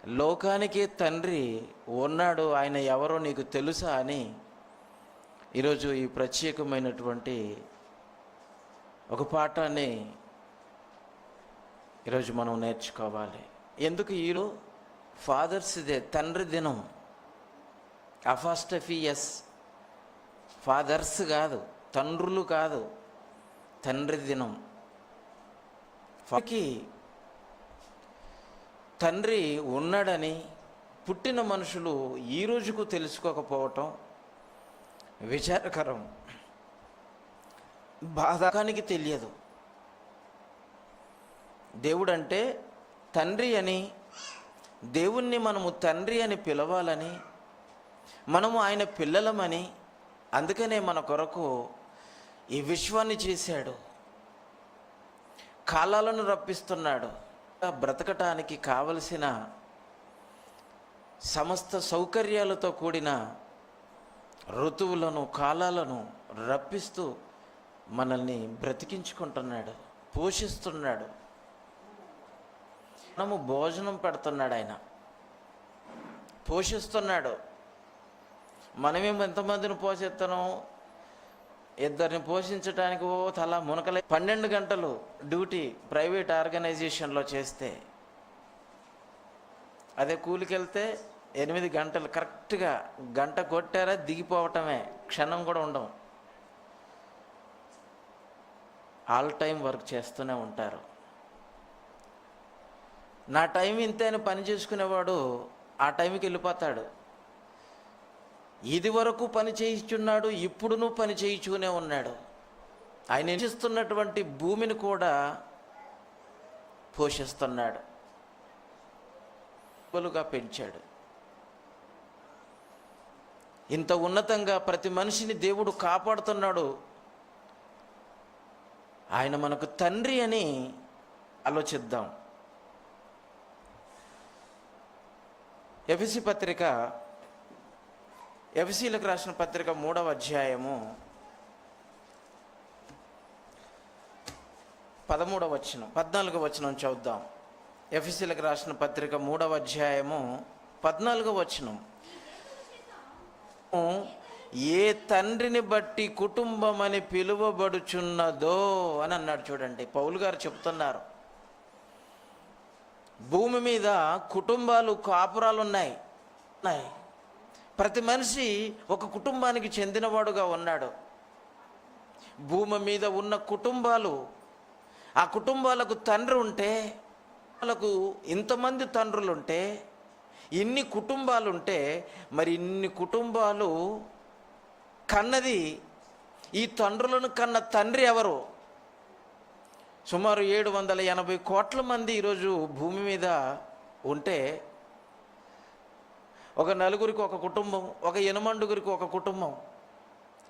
లోకానికి తండ్రి ఉన్నాడు, ఆయన ఎవరో నీకు తెలుసా అని ఈరోజు ఈ ప్రత్యేకమైనటువంటి ఒక పాఠాన్ని ఈరోజు మనం నేర్చుకోవాలి. ఎందుకు ఈరోజు ఫాదర్స్ డే, తండ్రి దినం. అఫాస్టఫియస్, ఫాదర్స్ కాదు, తండ్రులు కాదు, తండ్రి దినం. తండ్రి ఉన్నాడని పుట్టిన మనుషులు ఈ రోజుకు తెలుసుకోకపోవటం విచారకరం, బాధకానికి తెలియదు. దేవుడంటే తండ్రి అని, దేవుణ్ణి మనము తండ్రి అని పిలవాలని, మనము ఆయన పిల్లలమని, అందుకనే మన కొరకు ఈ విశ్వాన్ని చేశాడు, కాలాలను రప్పిస్తున్నాడు. బ్రతకటానికి కావలసిన సమస్త సౌకర్యాలతో కూడిన ఋతువులను, కాలాలను రప్పిస్తూ మనల్ని బ్రతికించుకుంటున్నాడు, పోషిస్తున్నాడు. మనము భోజనం పెడుతున్నాడు, ఆయన పోషిస్తున్నాడు. మనమేమో ఎంతమందిని పోషిస్తున్నాం? ఇద్దరిని పోషించడానికి తల మునకలే 12 గంటలు డ్యూటీ ప్రైవేట్ ఆర్గనైజేషన్లో చేస్తే, అదే కూలికి వెళ్తే 8 గంటలు కరెక్ట్గా, గంట కొట్టారా దిగిపోవటమే, క్షణం కూడా ఉండవు. ఆల్ టైం వర్క్ చేస్తూనే ఉంటారు. నా టైం ఇంతే అని పని చేసుకునేవాడు ఆ టైంకి వెళ్ళిపోతాడు. ఇది వరకు పని చేయిస్తున్నాడు, ఇప్పుడును పని చేయించుకునే ఉన్నాడు. ఆయన నివసిస్తున్నటువంటి భూమిని కూడా పోషిస్తున్నాడు, బలుగా పెంచాడు. ఇంత ఉన్నతంగా ప్రతి మనిషిని దేవుడు కాపాడుతున్నాడు. ఆయన మనకు తండ్రి అని ఆలోచిద్దాం. ఎఫెసీ పత్రిక, ఎఫెసీలకు రాసిన పత్రిక 3వ అధ్యాయము 13వ వచనం 14వ వచనం చూద్దాం. ఎఫెసీలకు రాసిన పత్రిక 3వ అధ్యాయము 14వ వచనం. ఏ తండ్రిని బట్టి కుటుంబం అని పిలువబడుచున్నదో అని అన్నాడు. చూడండి, పౌలు గారు చెప్తున్నారు, భూమి మీద కుటుంబాలు, కాపురాలు ఉన్నాయి. ప్రతి మనిషి ఒక కుటుంబానికి చెందినవాడుగా ఉన్నాడు. భూమి మీద ఉన్న కుటుంబాలు, ఆ కుటుంబాలకు తండ్రి ఉంటే, వాళ్ళకు ఇంతమంది తండ్రులుంటే, ఇన్ని కుటుంబాలుంటే, మరి ఇన్ని కుటుంబాలు కన్నది, ఈ తండ్రులను కన్న తండ్రి ఎవరు? సుమారు 780 కోట్ల మంది ఈరోజు భూమి మీద ఉంటే, ఒక నలుగురికి ఒక కుటుంబం, ఒక 8 ఒక కుటుంబం.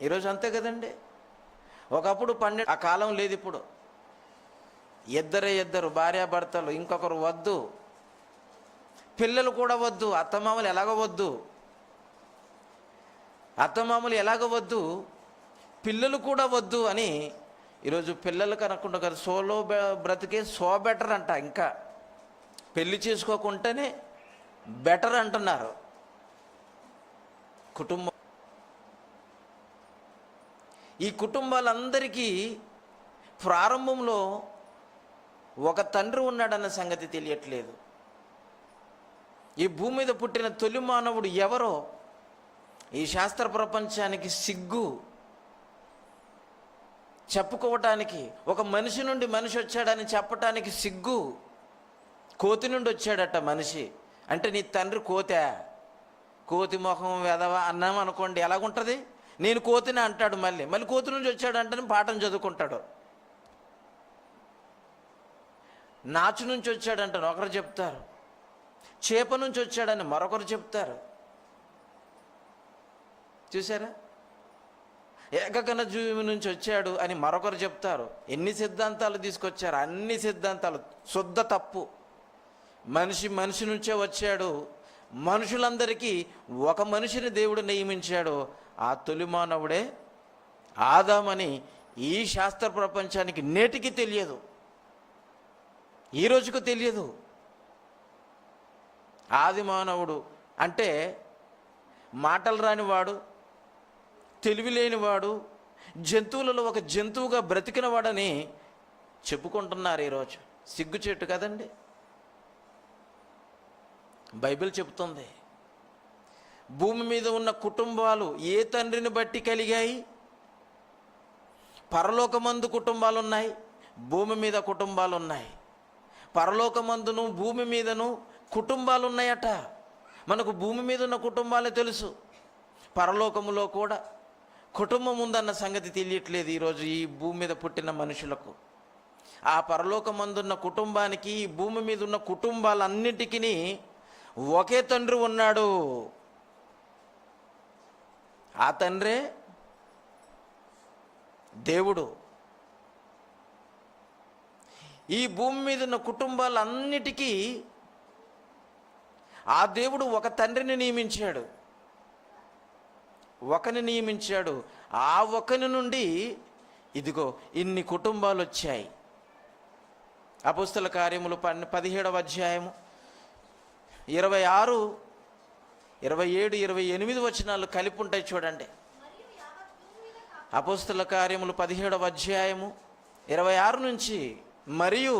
ఈరోజు అంతే కదండి. ఒకప్పుడు 12, ఆ కాలం లేదు ఇప్పుడు. ఇద్దరు భార్యాభర్తలు, ఇంకొకరు వద్దు, పిల్లలు కూడా వద్దు, అత్తమామలు ఎలాగ వద్దు, పిల్లలు కూడా వద్దు అని ఈరోజు పిల్లలు కనకుండా కదా, సోలో బ్రతికే బెటర్ అంట. ఇంకా పెళ్లి చేసుకోకుండానే బెటర్ అంటున్నారు. కుటుంబం, ఈ కుటుంబాలందరికీ ప్రారంభంలో ఒక తండ్రి ఉన్నాడన్న సంగతి తెలియట్లేదు. ఈ భూమి మీద పుట్టిన తొలి మానవుడు ఎవరో ఈ శాస్త్ర ప్రపంచానికి సిగ్గు చెప్పుకోవటానికి, ఒక మనిషి నుండి మనిషి వచ్చాడని చెప్పటానికి సిగ్గు. కోతి నుండి వచ్చాడట మనిషి అంటే, నీ తండ్రి కోతి మొహం వెదవా అన్నాం అనుకోండి, ఎలాగుంటుంది? నేను కోతిని అంటాడు, మళ్ళీ కోతి నుంచి వచ్చాడంటే పాఠం చదువుకుంటాడు. నాచు నుంచి వచ్చాడంటాను ఒకరు చెప్తారు, చేప నుంచి వచ్చాడని మరొకరు చెప్తారు. చూసారా? ఏకకణ జీవి నుంచి వచ్చాడు అని మరొకరు చెప్తారు. ఎన్ని సిద్ధాంతాలు తీసుకొచ్చారు, అన్ని సిద్ధాంతాలు శుద్ధ తప్పు. మనిషి నుంచే వచ్చాడు. మనుషులందరికీ ఒక మనిషిని దేవుడు నియమించాడు, ఆ తొలి మానవుడే ఆదామని ఈ శాస్త్ర ప్రపంచానికి నేటికి తెలియదు, ఈ రోజుకు తెలియదు. ఆది మానవుడు అంటే మాటలు రానివాడు, తెలివి లేనివాడు, జంతువులలో ఒక జంతువుగా బ్రతికినవాడని చెప్పుకుంటున్నారు ఈరోజు. సిగ్గుచేటు కదండి. బైబిల్ చెబుతుంది భూమి మీద ఉన్న కుటుంబాలు ఏ తండ్రిని బట్టి కలిగాయి? పరలోకమందు కుటుంబాలు ఉన్నాయి, భూమి మీద కుటుంబాలు ఉన్నాయి. పరలోకమందును భూమి మీదను కుటుంబాలు ఉన్నాయట. మనకు భూమి మీద ఉన్న కుటుంబాలే తెలుసు, పరలోకములో కూడా కుటుంబం ఉందన్న సంగతి తెలియట్లేదు ఈరోజు ఈ భూమి మీద పుట్టిన మనుషులకు. ఆ పరలోకమందున్న కుటుంబానికి ఈ భూమి మీద ఉన్న కుటుంబాలన్నిటికీ ఒకే తండ్రి ఉన్నాడు. ఆ తండ్రే దేవుడు. ఈ భూమి మీద ఉన్న కుటుంబాలన్నిటికీ ఆ దేవుడు ఒక తండ్రిని నియమించాడు, ఒకని నియమించాడు. ఆ ఒకని నుండి ఇదిగో ఇన్ని కుటుంబాలు వచ్చాయి. అపోస్తల కార్యములు 17వ అధ్యాయము 26, 27, 28 వచనాలు కలిపి ఉంటాయి చూడండి. అపోస్తల కార్యములు 17వ అధ్యాయము 26 నుంచి, మరియు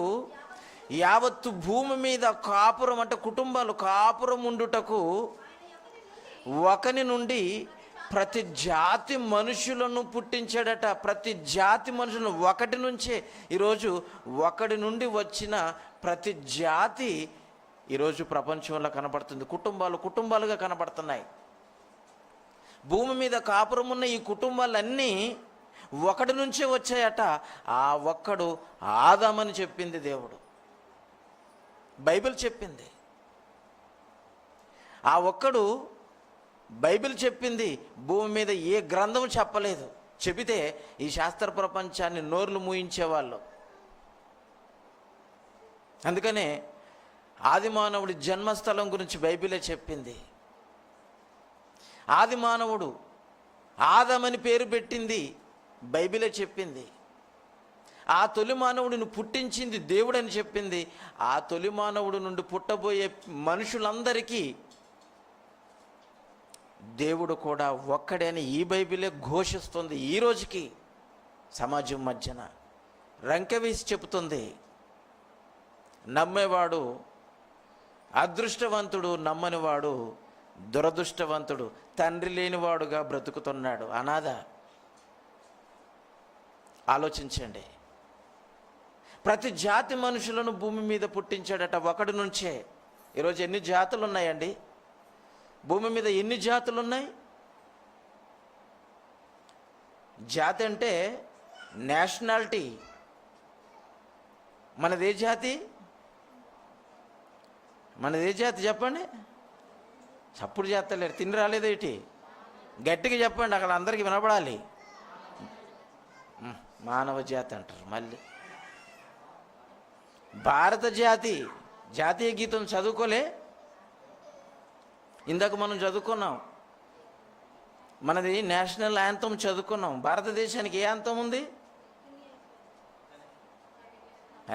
యావత్తు భూమి మీద కాపురం అంటే కుటుంబాలు కాపురం ఉండుటకు ఒకని నుండి ప్రతి జాతి మనుషులను పుట్టించాడట. ప్రతి జాతి మనుషులను ఒకటి నుంచే. ఈరోజు ఒకటి నుండి వచ్చిన ప్రతి జాతి ఈరోజు ప్రపంచంలో కనబడుతుంది. కుటుంబాలు కుటుంబాలుగా కనబడుతున్నాయి. భూమి మీద కాపురం ఉన్న ఈ కుటుంబాలన్నీ ఒకటి నుంచే వచ్చాయట. ఆ ఒక్కడు ఆదామని చెప్పింది దేవుడు, బైబిల్ చెప్పింది. ఆ ఒక్కడు బైబిల్ చెప్పింది, భూమి మీద ఏ గ్రంథం చెప్పలేదు. చెబితే ఈ శాస్త్ర ప్రపంచాన్ని నోర్లు మూయించేవాళ్ళు. అందుకనే ఆది మానవుడి జన్మస్థలం గురించి బైబిలే చెప్పింది. ఆది మానవుడు ఆదామని పేరు పెట్టింది బైబిలే చెప్పింది. ఆ తొలి మానవుడిని పుట్టించింది దేవుడని చెప్పింది. ఆ తొలి మానవుడి నుండి పుట్టబోయే మనుషులందరికీ దేవుడు కూడా ఒక్కడే అని ఈ బైబిలే ఘోషిస్తుంది. ఈ రోజుకి సమాజం మధ్యన రంకెవేసి చెబుతుంది. నమ్మేవాడు అదృష్టవంతుడు, నమ్మనివాడు దురదృష్టవంతుడు, తండ్రి లేనివాడుగా బ్రతుకుతున్నాడు, అనాథ. ఆలోచించండి. ప్రతి జాతి మనుషులను భూమి మీద పుట్టించాడట ఒకడి నుంచే. ఈరోజు ఎన్ని జాతులు ఉన్నాయండి భూమి మీద? ఎన్ని జాతులు ఉన్నాయి? జాతి అంటే నేషనాలిటీ. మనదే జాతి? మనదే జాతి చెప్పండి. చప్పుడు చేస్తలేరు, తిని రాలేదేటి? గట్టిగా చెప్పండి, అక్కడ అందరికీ వినపడాలి. మానవ జాతి అంటారు. మళ్ళీ భారత జాతి, జాతీయ గీతం చదువుకోలే? ఇందాక మనం చదువుకున్నాం, మనది నేషనల్ యాంథమ్ చదువుకున్నాం. భారతదేశానికి ఏ యాంథమ్ ఉంది?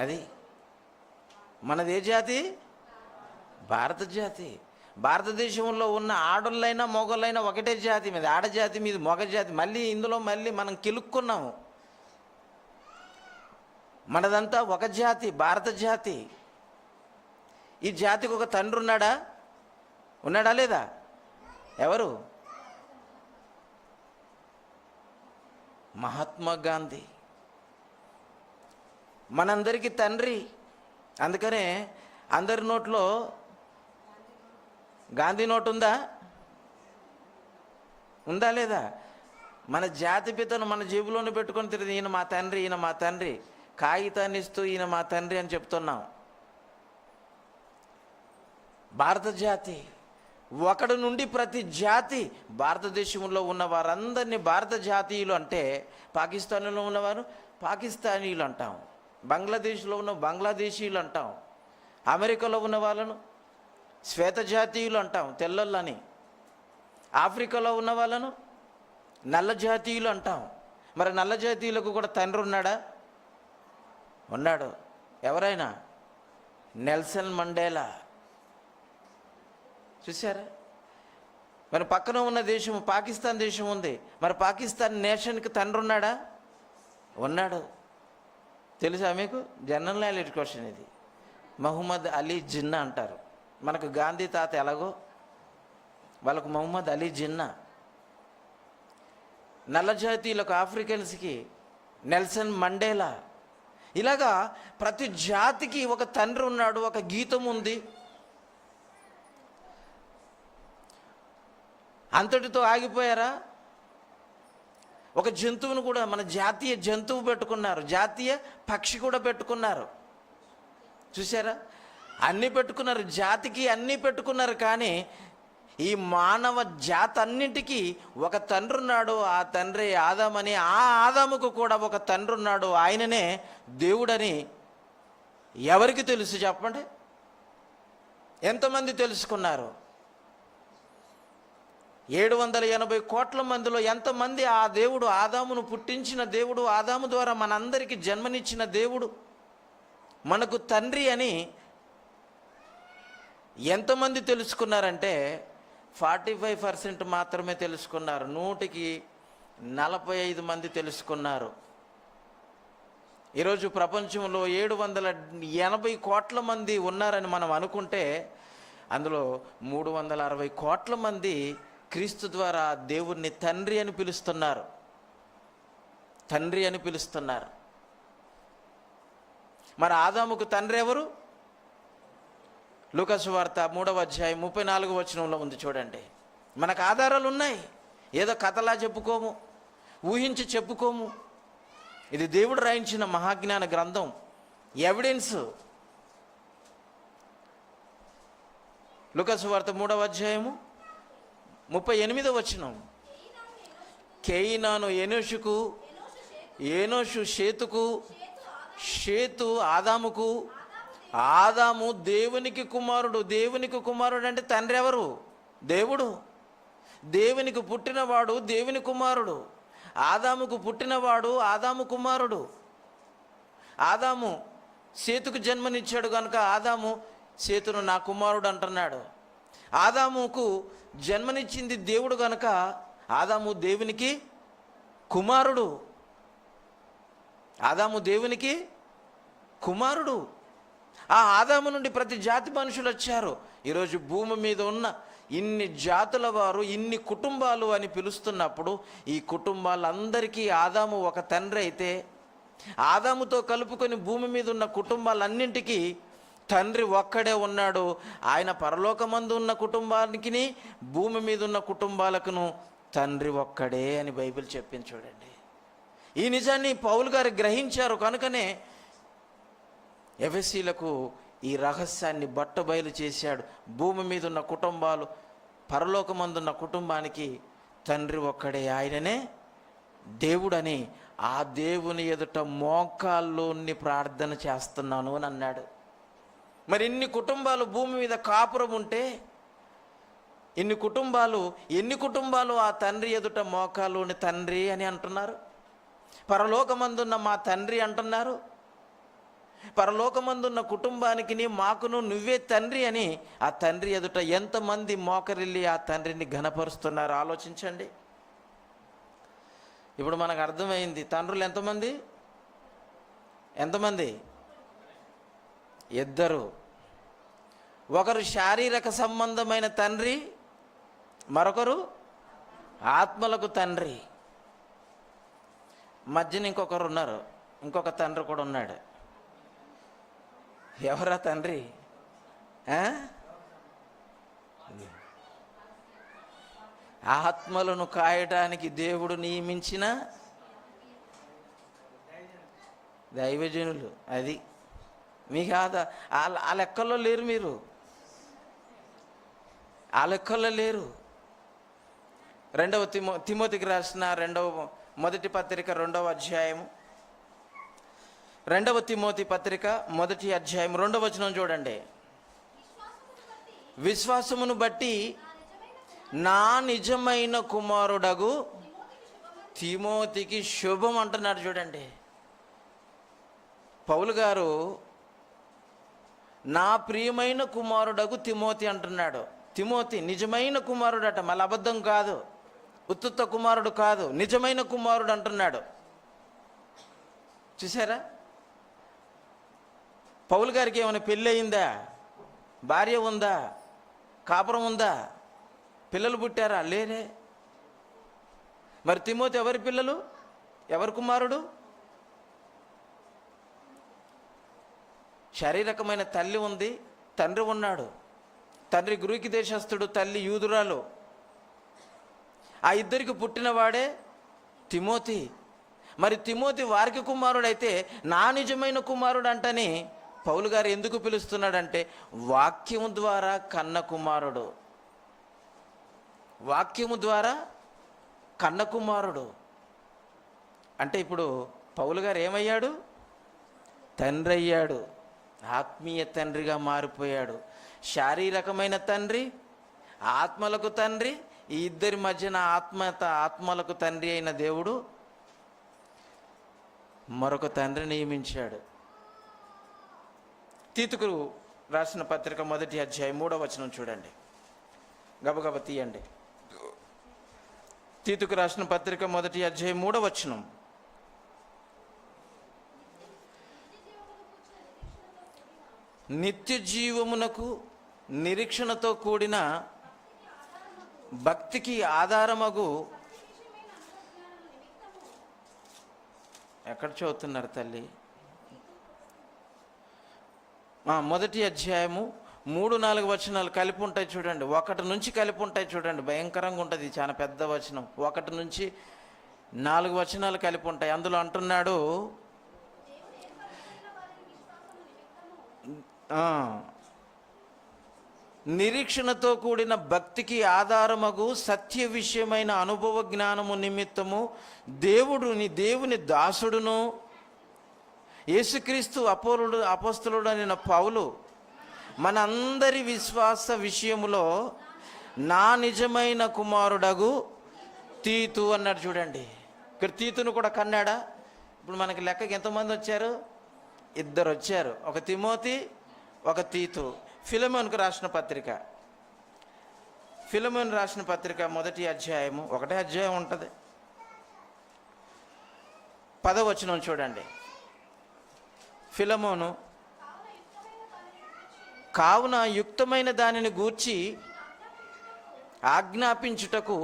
అది మనది ఏ జాతి? భారత జాతి. భారతదేశంలో ఉన్న ఆడోళ్ళైనా మొగోళ్ళైనా ఒకటే జాతి మీద, ఆడజాతి మీద మొగ జాతి. మళ్ళీ ఇందులో మళ్ళీ మనం కిలుక్కున్నాము. మనదంతా ఒక జాతి, భారత జాతి. ఈ జాతికి ఒక తండ్రి ఉన్నాడా? ఉన్నాడా లేదా? ఎవరు? మహాత్మా గాంధీ మనందరికీ తండ్రి. అందుకనే అందరి నోట్లో గాంధీ నోటు ఉందా? ఉందా లేదా? మన జాతి పితను మన జేబులోనే పెట్టుకొని తిరిగి ఈయన మా తండ్రి, ఈయన మా తండ్రి, కాగితాన్ని ఇస్తూ ఈయన మా తండ్రి అని చెప్తున్నాం. భారత జాతి ఒకటి నుండి ప్రతి జాతి, భారతదేశంలో ఉన్న వారందరినీ భారత జాతీయులు అంటే, పాకిస్తాన్లో ఉన్నవారు పాకిస్తానీయులు అంటాం, బంగ్లాదేశ్లో ఉన్న బంగ్లాదేశీయులు అంటాం, అమెరికాలో ఉన్న వాళ్ళను శ్వేత జాతీయులు అంటాం, తెల్లొల్లని. ఆఫ్రికాలో ఉన్న వాళ్ళను నల్ల జాతీయులు అంటాం. మరి నల్ల జాతీయులకు కూడా తండ్రి ఉన్నాడా? ఉన్నాడు. ఎవరైనా? Nelson Mandela. చూసారా? మరి పక్కన ఉన్న దేశం పాకిస్తాన్ దేశం ఉంది. మరి పాకిస్తాన్ నేషన్కి తండ్రి ఉన్నాడా? ఉన్నాడు. తెలుసా మీకు? జనరల్ నాలెడ్జ్ క్వశ్చన్ ఇది. మహమ్మద్ అలీ జిన్నా అంటారు. మనకు గాంధీ తాత ఎలాగో వాళ్ళకు మహమ్మద్ అలీ జిన్నా. నల్ల జాతీయులకు, ఆఫ్రికన్స్కి నెల్సన్ మండేలా. ఇలాగా ప్రతి జాతికి ఒక తండ్రి ఉన్నాడు, ఒక గీతం ఉంది. అంతటితో ఆగిపోయారా? ఒక జంతువును కూడా, మన జాతీయ జంతువు పెట్టుకున్నారు, జాతీయ పక్షి కూడా పెట్టుకున్నారు. చూసారా? అన్నీ పెట్టుకున్నారు, జాతికి అన్నీ పెట్టుకున్నారు. కానీ ఈ మానవ జాతి అన్నింటికీ ఒక తండ్రి ఉన్నాడు. ఆ తండ్రి ఆదామని. ఆ ఆదాముకు కూడా ఒక తండ్రి ఉన్నాడు, ఆయననే దేవుడని ఎవరికి తెలుసు చెప్పండి? ఎంతమంది తెలుసుకున్నారు? 780 కోట్ల మందిలో ఎంతమంది ఆ దేవుడు, ఆదామును పుట్టించిన దేవుడు, ఆదాము ద్వారా మనందరికీ జన్మనిచ్చిన దేవుడు, మనకు తండ్రి అని ఎంతమంది తెలుసుకున్నారంటే 45% మాత్రమే తెలుసుకున్నారు. 100కి 45 మంది తెలుసుకున్నారు. ఈరోజు ప్రపంచంలో 780 కోట్ల మంది ఉన్నారని మనం అనుకుంటే అందులో 360 కోట్ల మంది క్రీస్తు ద్వారా దేవుణ్ణి తండ్రి అని పిలుస్తున్నారు. తండ్రి అని పిలుస్తున్నారు. మరి ఆదాముకు తండ్రి ఎవరు? లూకాసు వార్త 3వ అధ్యాయం 34వ వచనంలో ఉంది చూడండి. మనకు ఆధారాలు ఉన్నాయి. ఏదో కథలా చెప్పుకోము, ఊహించి చెప్పుకోము. ఇది దేవుడు రాయించిన మహాజ్ఞాన గ్రంథం, ఎవిడెన్స్. లూకాసు వార్త 3వ అధ్యాయము 38వ వచనం. కేయినాను ఎనోషుకు, ఎనోషు షేతుకు, షేతు ఆదాముకు, ఆదాము దేవునికి కుమారుడు. దేవునికి కుమారుడు అంటే తండ్రి ఎవరు? దేవుడు. దేవునికి పుట్టినవాడు దేవుని కుమారుడు. ఆదాముకు పుట్టినవాడు ఆదాము కుమారుడు. ఆదాము సేతుకు జన్మనిచ్చాడు కనుక ఆదాము సేతును నా కుమారుడు అంటున్నాడు. ఆదాముకు జన్మనిచ్చింది దేవుడు కనుక ఆదాము దేవునికి కుమారుడు. ఆదాము దేవునికి కుమారుడు. ఆ ఆదాము నుండి ప్రతి జాతి మనుషులు వచ్చారు. ఈరోజు భూమి మీద ఉన్న ఇన్ని జాతుల వారు, ఇన్ని కుటుంబాలు అని పిలుస్తున్నప్పుడు ఈ కుటుంబాలందరికీ ఆదాము ఒక తండ్రి అయితే, ఆదాముతో కలుపుకొని భూమి మీద ఉన్న కుటుంబాలన్నింటికీ తండ్రి ఒక్కడే ఉన్నాడు. ఆయన పరలోకమందు ఉన్న కుటుంబానికి, భూమి మీద ఉన్న కుటుంబాలకును తండ్రి ఒక్కడే అని బైబిల్ చెప్పింది చూడండి. ఈ నిజాన్ని పౌలు గారు గ్రహించారు కనుకనే ఎఫెసీలకు ఈ రహస్యాన్ని బట్టబయలు చేశాడు. భూమి మీద ఉన్న కుటుంబాలు, పరలోకమందున్న కుటుంబానికి తండ్రి ఒక్కడే, ఆయననే దేవుడని ఆ దేవుని ఎదుట మోకాల్లోని ప్రార్థన చేస్తున్నాను అని అన్నాడు. మరి ఇన్ని కుటుంబాలు భూమి మీద కాపురం ఉంటే, ఎన్ని కుటుంబాలు ఆ తండ్రి ఎదుట మోకాల్లోని తండ్రి అని అంటున్నారు? పరలోకమందున్న మా తండ్రి అంటున్నారు. పరలోకమందున్న కుటుంబానికి మాకును నువ్వే తండ్రి అని ఆ తండ్రి ఎదుట ఎంతమంది మోకరిల్లి ఆ తండ్రిని ఘనపరుస్తున్నారు ఆలోచించండి. ఇప్పుడు మనకు అర్థమైంది తండ్రులు ఎంతమంది? ఇద్దరు. ఒకరు శారీరక సంబంధమైన తండ్రి, మరొకరు ఆత్మలకు తండ్రి. మధ్యన ఇంకొకరు ఉన్నారు, ఇంకొక తండ్రి కూడా ఉన్నాడు. ఎవరా తండ్రి? ఆత్మలను కాయడానికి దేవుడు నియమించిన దైవజనులు. అది మీకు ఆ లెక్కల్లో లేరు, మీరు ఆ లెక్కల్లో లేరు. తిమోతికి రాసిన మొదటి పత్రిక 2వ అధ్యాయము, 2వ తిమోతి పత్రిక 1వ అధ్యాయం 2వ వచనం చూడండి. విశ్వాసమును బట్టి నా నిజమైన కుమారుడగు తిమోతికి శుభం అంటున్నాడు చూడండి. పౌలు గారు నా ప్రియమైన కుమారుడగు తిమోతి అంటున్నాడు. తిమోతి నిజమైన కుమారుడట, మళ్ళీ అబద్ధం కాదు, ఉత్తుత్త కుమారుడు కాదు, నిజమైన కుమారుడు అంటున్నాడు. చూసారా? పౌలు గారికి ఏమైనా పెళ్ళి అయిందా? భార్య ఉందా? కాపురం ఉందా? పిల్లలు పుట్టారా? లేరే. మరి తిమోతి ఎవరి పిల్లలు? ఎవరి కుమారుడు? శారీరకమైన తల్లి ఉంది, తండ్రి ఉన్నాడు. తండ్రి గ్రీకు దేశస్థుడు, తల్లి యూదురాలు. ఆ ఇద్దరికి పుట్టినవాడే తిమోతి. మరి తిమోతి వారికి కుమారుడైతే నా నిజమైన కుమారుడు అంటని పౌలు గారు ఎందుకు పిలుస్తున్నాడంటే వాక్యము ద్వారా కన్న కుమారుడు. వాక్యము ద్వారా కన్న కుమారుడు అంటే ఇప్పుడు పౌలు గారు ఏమయ్యాడు? తండ్రి అయ్యాడు, ఆత్మీయ తండ్రిగా మారిపోయాడు. శారీరకమైన తండ్రి, ఆత్మలకు తండ్రి, ఈ ఇద్దరి మధ్యన ఆత్మలకు తండ్రి అయిన దేవుడు మరొక తండ్రి నియమించాడు. తీతుకు రాసిన పత్రిక 1వ అధ్యాయం 3వ వచనం చూడండి, గబగబ తీయండి. తీతుకు రాసిన పత్రిక 1వ అధ్యాయం 3వ వచనం. నిత్య జీవమునకు నిరీక్షణతో కూడిన భక్తికి ఆధారమగు. ఎక్కడ చదువుతున్నారు తల్లి? 1వ అధ్యాయము 3-4 వచనాలు కలిపి ఉంటాయి చూడండి. 1 నుంచి కలిపి ఉంటాయి చూడండి, భయంకరంగా ఉంటుంది, చాలా పెద్ద వచనం. 1 నుంచి 4 వచనాలు కలిపి ఉంటాయి. అందులో అంటున్నాడు, నిరీక్షణతో కూడిన భక్తికి ఆధారమగు సత్య విషయమైన అనుభవ జ్ఞానము నిమిత్తము దేవుని దాసుడును యేసుక్రీస్తు అపోస్తలుడు అయిన పౌలు మనందరి విశ్వాస విషయములో నా నిజమైన కుమారుడగు తీతు అన్నాడు చూడండి. ఇక్కడ తీతును కూడా కన్నాడా? ఇప్పుడు మనకి లెక్కకి ఎంతమంది వచ్చారు? 2 వచ్చారు. ఒక తిమోతి, ఒక తీతు. ఫిలెమోనుకు రాసిన పత్రిక, ఫిలెమోను రాసిన పత్రిక 1వ అధ్యాయము, 1వ అధ్యాయం ఉంటుంది, 10వ వచనం చూడండి. ఫిలెమోను, కావున యుక్తమైన దానిని గూర్చి ఆజ్ఞాపించుటకు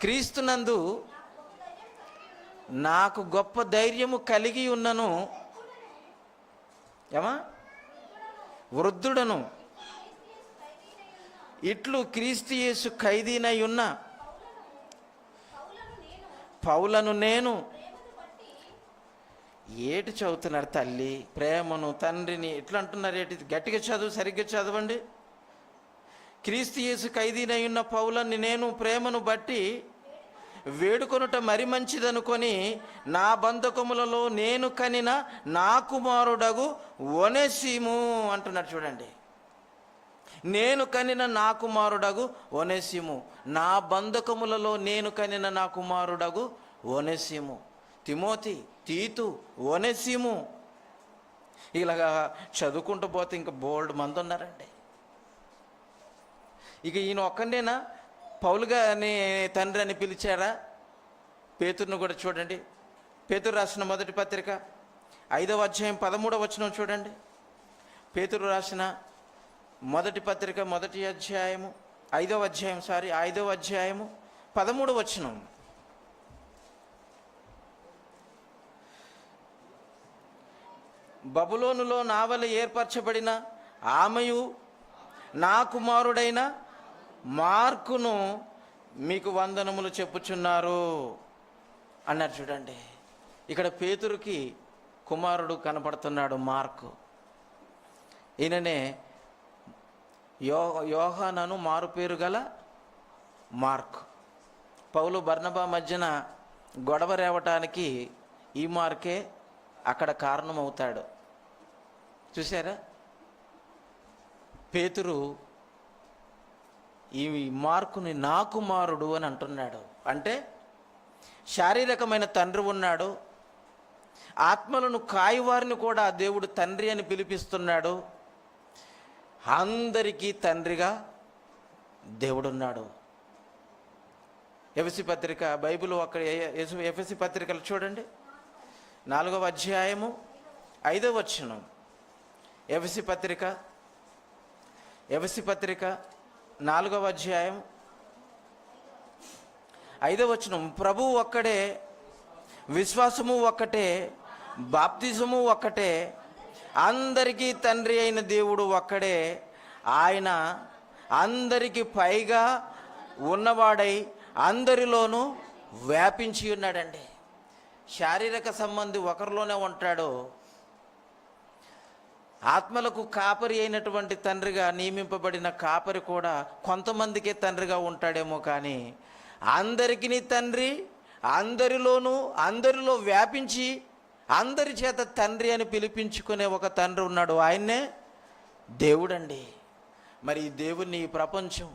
క్రీస్తునందు నాకు గొప్ప ధైర్యము కలిగి ఉన్నను. ఏమా? వృద్ధుడను ఇట్లు క్రీస్తు యేసు ఖైదీనై ఉన్న పౌలను నేను. ఏటి చదువుతున్నారు తల్లి? ప్రేమను, తండ్రిని ఎట్లా అంటున్నారు? ఏటి? గట్టిగా చదువు, సరిగ్గా చదవండి. క్రీస్తు యేసు ఖైదీనై ఉన్న పౌలని నేను ప్రేమను బట్టి వేడుకొనుట మరి మంచిదనుకొని నా బంధకములలో నేను కనిన నా కుమారుడగు ఒనేసిము అంటున్నాడు చూడండి. నేను కనిన నా కుమారుడగు ఒనేసిము, నా బంధకములలో నేను కనిన నా కుమారుడగు ఒనేసిము. తిమోతి, తీతు, ఒనేసిము, ఇలాగా చదువుకుంటూ పోతే ఇంకా బోల్డ్ మంది ఉన్నారండి. ఇక ఈయన ఒక్కడేనా పౌలుగా అని తండ్రి అని పిలిచారా? పేతురును కూడా చూడండి. పేతురు రాసిన 1వ పత్రిక 5వ అధ్యాయం 13వ వచనం చూడండి. పేతురు రాసిన 1వ పత్రిక 1వ అధ్యాయము 5వ అధ్యాయం 5వ అధ్యాయము 13వ వచనం. బబులోనులో నా వలె ఏర్పరచబడిన ఆమెయు నా కుమారుడైన మార్కును మీకు వందనములు చెప్పుచున్నారు అన్నారు చూడండి. ఇక్కడ పేతురుకి కుమారుడు కనపడుతున్నాడు, మార్కు. ఈయననే యోహానను మారు పేరు గల మార్కు. పౌలు బర్నబా మధ్యన గొడవ రేవటానికి ఈ మార్కే అక్కడ కారణమవుతాడు. చూసారా? పేతురు ఈ మార్కుని నా కుమారుడు అని అంటున్నాడు. అంటే శారీరకమైన తండ్రి ఉన్నాడు, ఆత్మలను కాయవారిని కూడా దేవుడు తండ్రి అని పిలిపిస్తున్నాడు. అందరికీ తండ్రిగా దేవుడున్నాడు. ఎఫెసీ పత్రిక, బైబిల్ అక్కడ ఎఫెసీ పత్రికలు చూడండి, 4వ అధ్యాయము 5వ వచనం. ఎఫెసీ పత్రిక 4వ అధ్యాయం 5వ వచనం. ప్రభువు ఒక్కడే, విశ్వాసము ఒక్కటే, బాప్తిజము ఒక్కటే, అందరికీ తండ్రి అయిన దేవుడు ఒక్కడే. ఆయన అందరికీ పైగా ఉన్నవాడై అందరిలోనూ వ్యాపించి ఉన్నాడండి. శారీరక సంబంధి ఒకరిలోనే ఉంటాడు. ఆత్మలకు కాపరి అయినటువంటి తండ్రిగా నియమింపబడిన కాపరి కూడా కొంతమందికే తండ్రిగా ఉంటాడేమో, కానీ అందరికీ తండ్రి, అందరిలోనూ, అందరిలో వ్యాపించి అందరి చేత తండ్రి అని పిలిపించుకునే ఒక తండ్రి ఉన్నాడు. ఆయన్నే దేవుడండి. మరి ఈ దేవుణ్ణి ఈ ప్రపంచం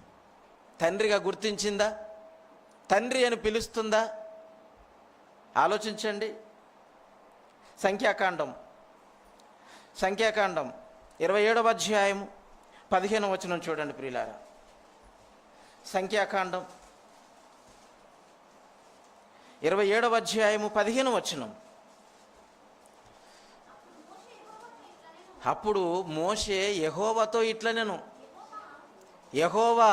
తండ్రిగా గుర్తించిందా? తండ్రి అని పిలుస్తుందా? ఆలోచించండి. సంఖ్యాకాండం 27వ అధ్యాయం 15వ వచనం చూడండి ప్రియులారా. సంఖ్యాకాండం 27వ అధ్యాయము 15వ వచనం. అప్పుడు మోషే యెహోవాతో ఇట్లనెను, యెహోవా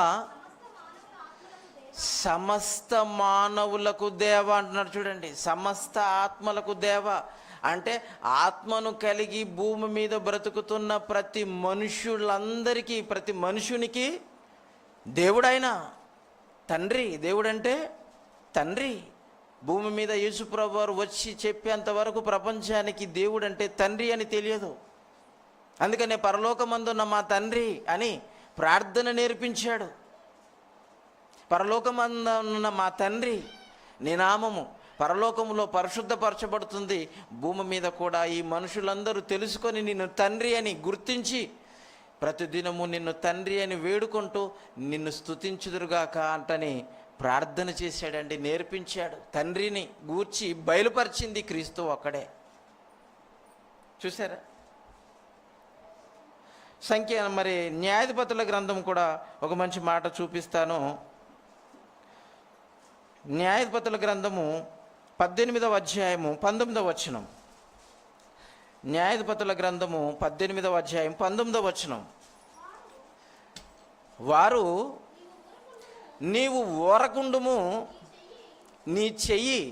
సమస్త మానవులకు దేవ అంటున్నాడు. చూడండి, సమస్త ఆత్మలకు దేవ అంటే ఆత్మను కలిగి భూమి మీద బ్రతుకుతున్న ప్రతి మనుషులందరికీ, ప్రతి మనుషునికి దేవుడైన తండ్రి. దేవుడంటే తండ్రి. భూమి మీద యేసుప్రభు వారు వచ్చి చెప్పేంత వరకు ప్రపంచానికి దేవుడంటే తండ్రి అని తెలియదు. అందుకనే పరలోకమందున్న మా తండ్రి అని ప్రార్థన నేర్పించాడు. పరలోకమందున్న మా తండ్రి నీ నామము పరలోకములో పరిశుద్ధపరచబడుతుంది, భూమి మీద కూడా ఈ మనుషులందరూ తెలుసుకొని నిన్ను తండ్రి అని గుర్తించి ప్రతిదినము నిన్ను తండ్రి అని వేడుకుంటూ నిన్ను స్తుతించుదురుగాక అంటని ప్రార్థన చేశాడండి, నేర్పించాడు. తండ్రిని గూర్చి బయలుపరిచింది క్రీస్తు ఒక్కడే. చూసారా? మరి న్యాయాధిపతుల గ్రంథం కూడా ఒక మంచి మాట చూపిస్తాను. న్యాయాధిపతుల గ్రంథము 18వ అధ్యాయము 19వ వచనం. న్యాయాధిపతుల గ్రంథము 18వ అధ్యాయం 19వ వచనం. వారు నీవు ఊరకుండుము, నీ చెయ్యి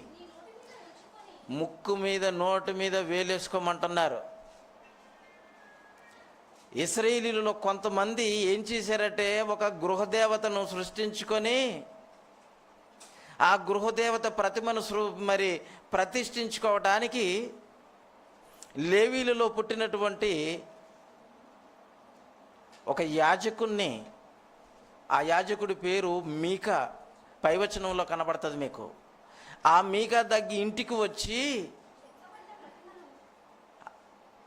ముక్కు మీద నోటి మీద వేలేసుకోమంటున్నారు. ఇశ్రాయేలీయులలో కొంతమంది ఏం చేశారంటే ఒక గృహదేవతను సృష్టించుకొని ఆ గృహదేవత ప్రతిమను ప్రతిష్ఠించుకోవడానికి లేవీయులలో పుట్టినటువంటి ఒక యాజకుణ్ణి, ఆ యాజకుడి పేరు మీకా, పైవచనంలో కనబడుతుంది మీకు. ఆ మీకా దగ్గర ఇంటికి వచ్చి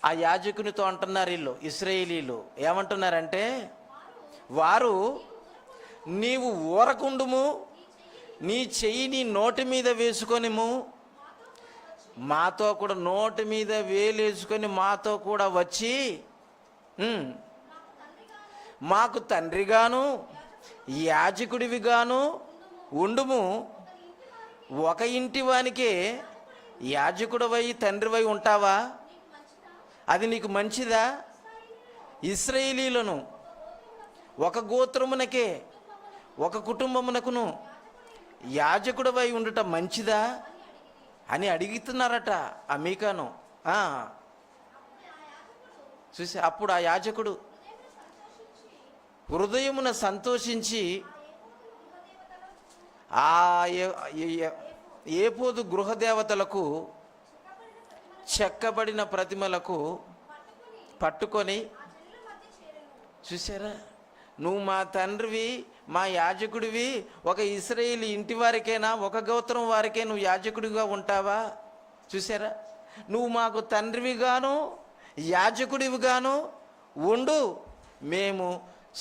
ఆ యాజకునితో అంటున్నారు వీళ్ళు ఇశ్రాయేలీయులు. ఏమంటున్నారంటే, వారు నీవు ఊరకుండుము, నీ చెయ్యి నీ నోటి మీద వేసుకొనిము, మాతో కూడా నోటి మీద వేలేసుకొని మాతో కూడా వచ్చి మాకు తండ్రిగాను యాజకుడివిగాను ఉండుము. ఒక ఇంటి వానికే యాజకుడివై తండ్రివై ఉంటావా? అది నీకు మంచిదా? ఇశ్రాయేలీయులను ఒక గోత్రమునకే, ఒక కుటుంబమునకును యాజకుడివై ఉండుట మంచిదా అని అడుగుతున్నారట ఆ మీకాను. చూసి అప్పుడు ఆ యాజకుడు హృదయమున సంతోషించి ఆ ఏపోదు గృహదేవతలకు చెక్కబడిన ప్రతిమలకు పట్టుకొని, చూసారా, నువ్వు మా తండ్రివి, మా యాజకుడివి, ఒక ఇశ్రాయేలు ఇంటి వారికైనా ఒక గోత్రం వారికే నువ్వు యాజకుడిగా ఉంటావా? చూసారా, నువ్వు మాకు తండ్రివిగాను యాజకుడివిగాను ఉండు, మేము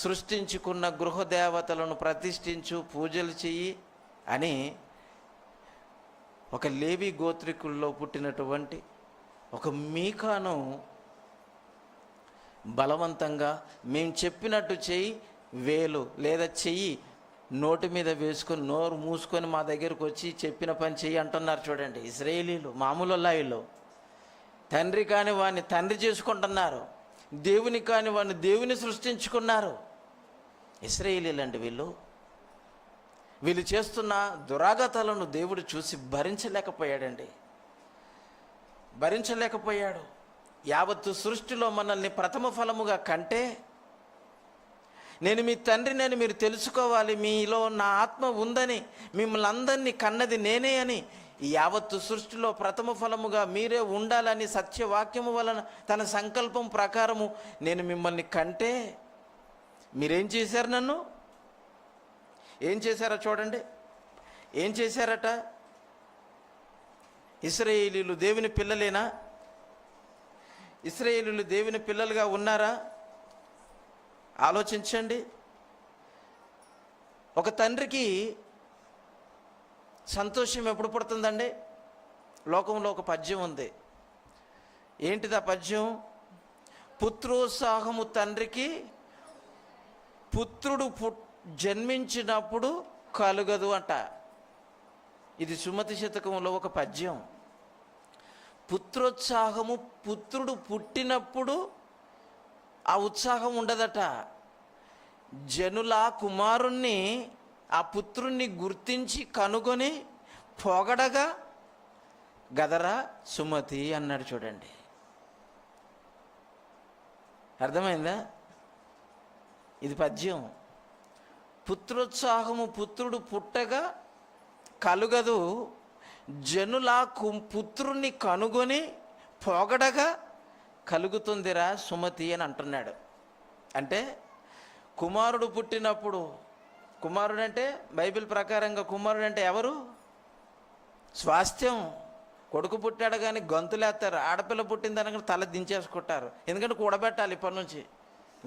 సృష్టించుకున్న గృహదేవతలను ప్రతిష్ఠించు, పూజలు చెయ్యి అని ఒక లేవి గోత్రికుల్లో పుట్టినటువంటి ఒక మీకాను బలవంతంగా మేము చెప్పినట్టు చెయ్యి, వేలు లేదా చెయ్యి నోటి మీద వేసుకొని నోరు మూసుకొని మా దగ్గరకు వచ్చి చెప్పిన పని చెయ్యి అంటున్నారు. చూడండి, ఇశ్రాయేలీలు మామూలు వీళ్ళు. తండ్రి కాని వాడిని తండ్రి చేసుకుంటున్నారు, దేవుని కాని వాడిని దేవుని సృష్టించుకున్నారు. ఇశ్రాయేలీలండి వీళ్ళు. వీళ్ళు చేస్తున్న దురాగతాలను దేవుడు చూసి భరించలేకపోయాడు. యావత్తు సృష్టిలో మనల్ని ప్రథమ ఫలముగా కంటే, నేను మీ తండ్రిని మీరు తెలుసుకోవాలి, మీలో నా ఆత్మ ఉందని, మిమ్మల్ని అందరినీ కన్నది నేనే అని, ఈ యావత్తు సృష్టిలో ప్రథమ ఫలముగా మీరే ఉండాలని సత్యవాక్యము వలన తన సంకల్పం ప్రకారము నేను మిమ్మల్ని కంటే, మీరేం చేశారు? నన్ను ఏం చేశారో చూడండి. ఏం చేశారట? ఇశ్రాయేలీలు దేవుని పిల్లలేనా? ఇశ్రాయేలీలు దేవుని పిల్లలుగా ఉన్నారా? ఆలోచించండి. ఒక తండ్రికి సంతోషం ఎప్పుడు పుడుతుందండి? లోకంలో ఒక పద్యం ఉంది. ఏంటిది ఆ పద్యం? పుత్రోత్సాహము తండ్రికి పుత్రుడు జన్మించినప్పుడు కలుగదు అంట. ఇది సుమతి శతకంలో ఒక పద్యం. పుత్రోత్సాహము పుత్రుడు పుట్టినప్పుడు ఆ ఉత్సాహం ఉండదట. జనుల కుమారుణ్ణి, ఆ పుత్రుణ్ణి గుర్తించి కనుగొని పొగడగా గదరా సుమతి అన్నాడు. చూడండి, అర్థమైందా? ఇది పద్యం. పుత్రోత్సాహము పుత్రుడు పుట్టగా కలుగదు, జనుల పుత్రుణ్ణి కనుగొని పొగడగా కలుగుతుందిరా సుమతి అని అంటున్నాడు. అంటే కుమారుడు పుట్టినప్పుడు, కుమారుడు అంటే బైబిల్ ప్రకారంగా కుమారుడు అంటే ఎవరు? స్వాస్థ్యం. కొడుకు పుట్టాడు కానీ గంతులేస్తారు, ఆడపిల్ల పుట్టిందనగా తల దించేసుకుంటారు. ఎందుకంటే కూడబెట్టాలి, ఇప్పటి నుంచి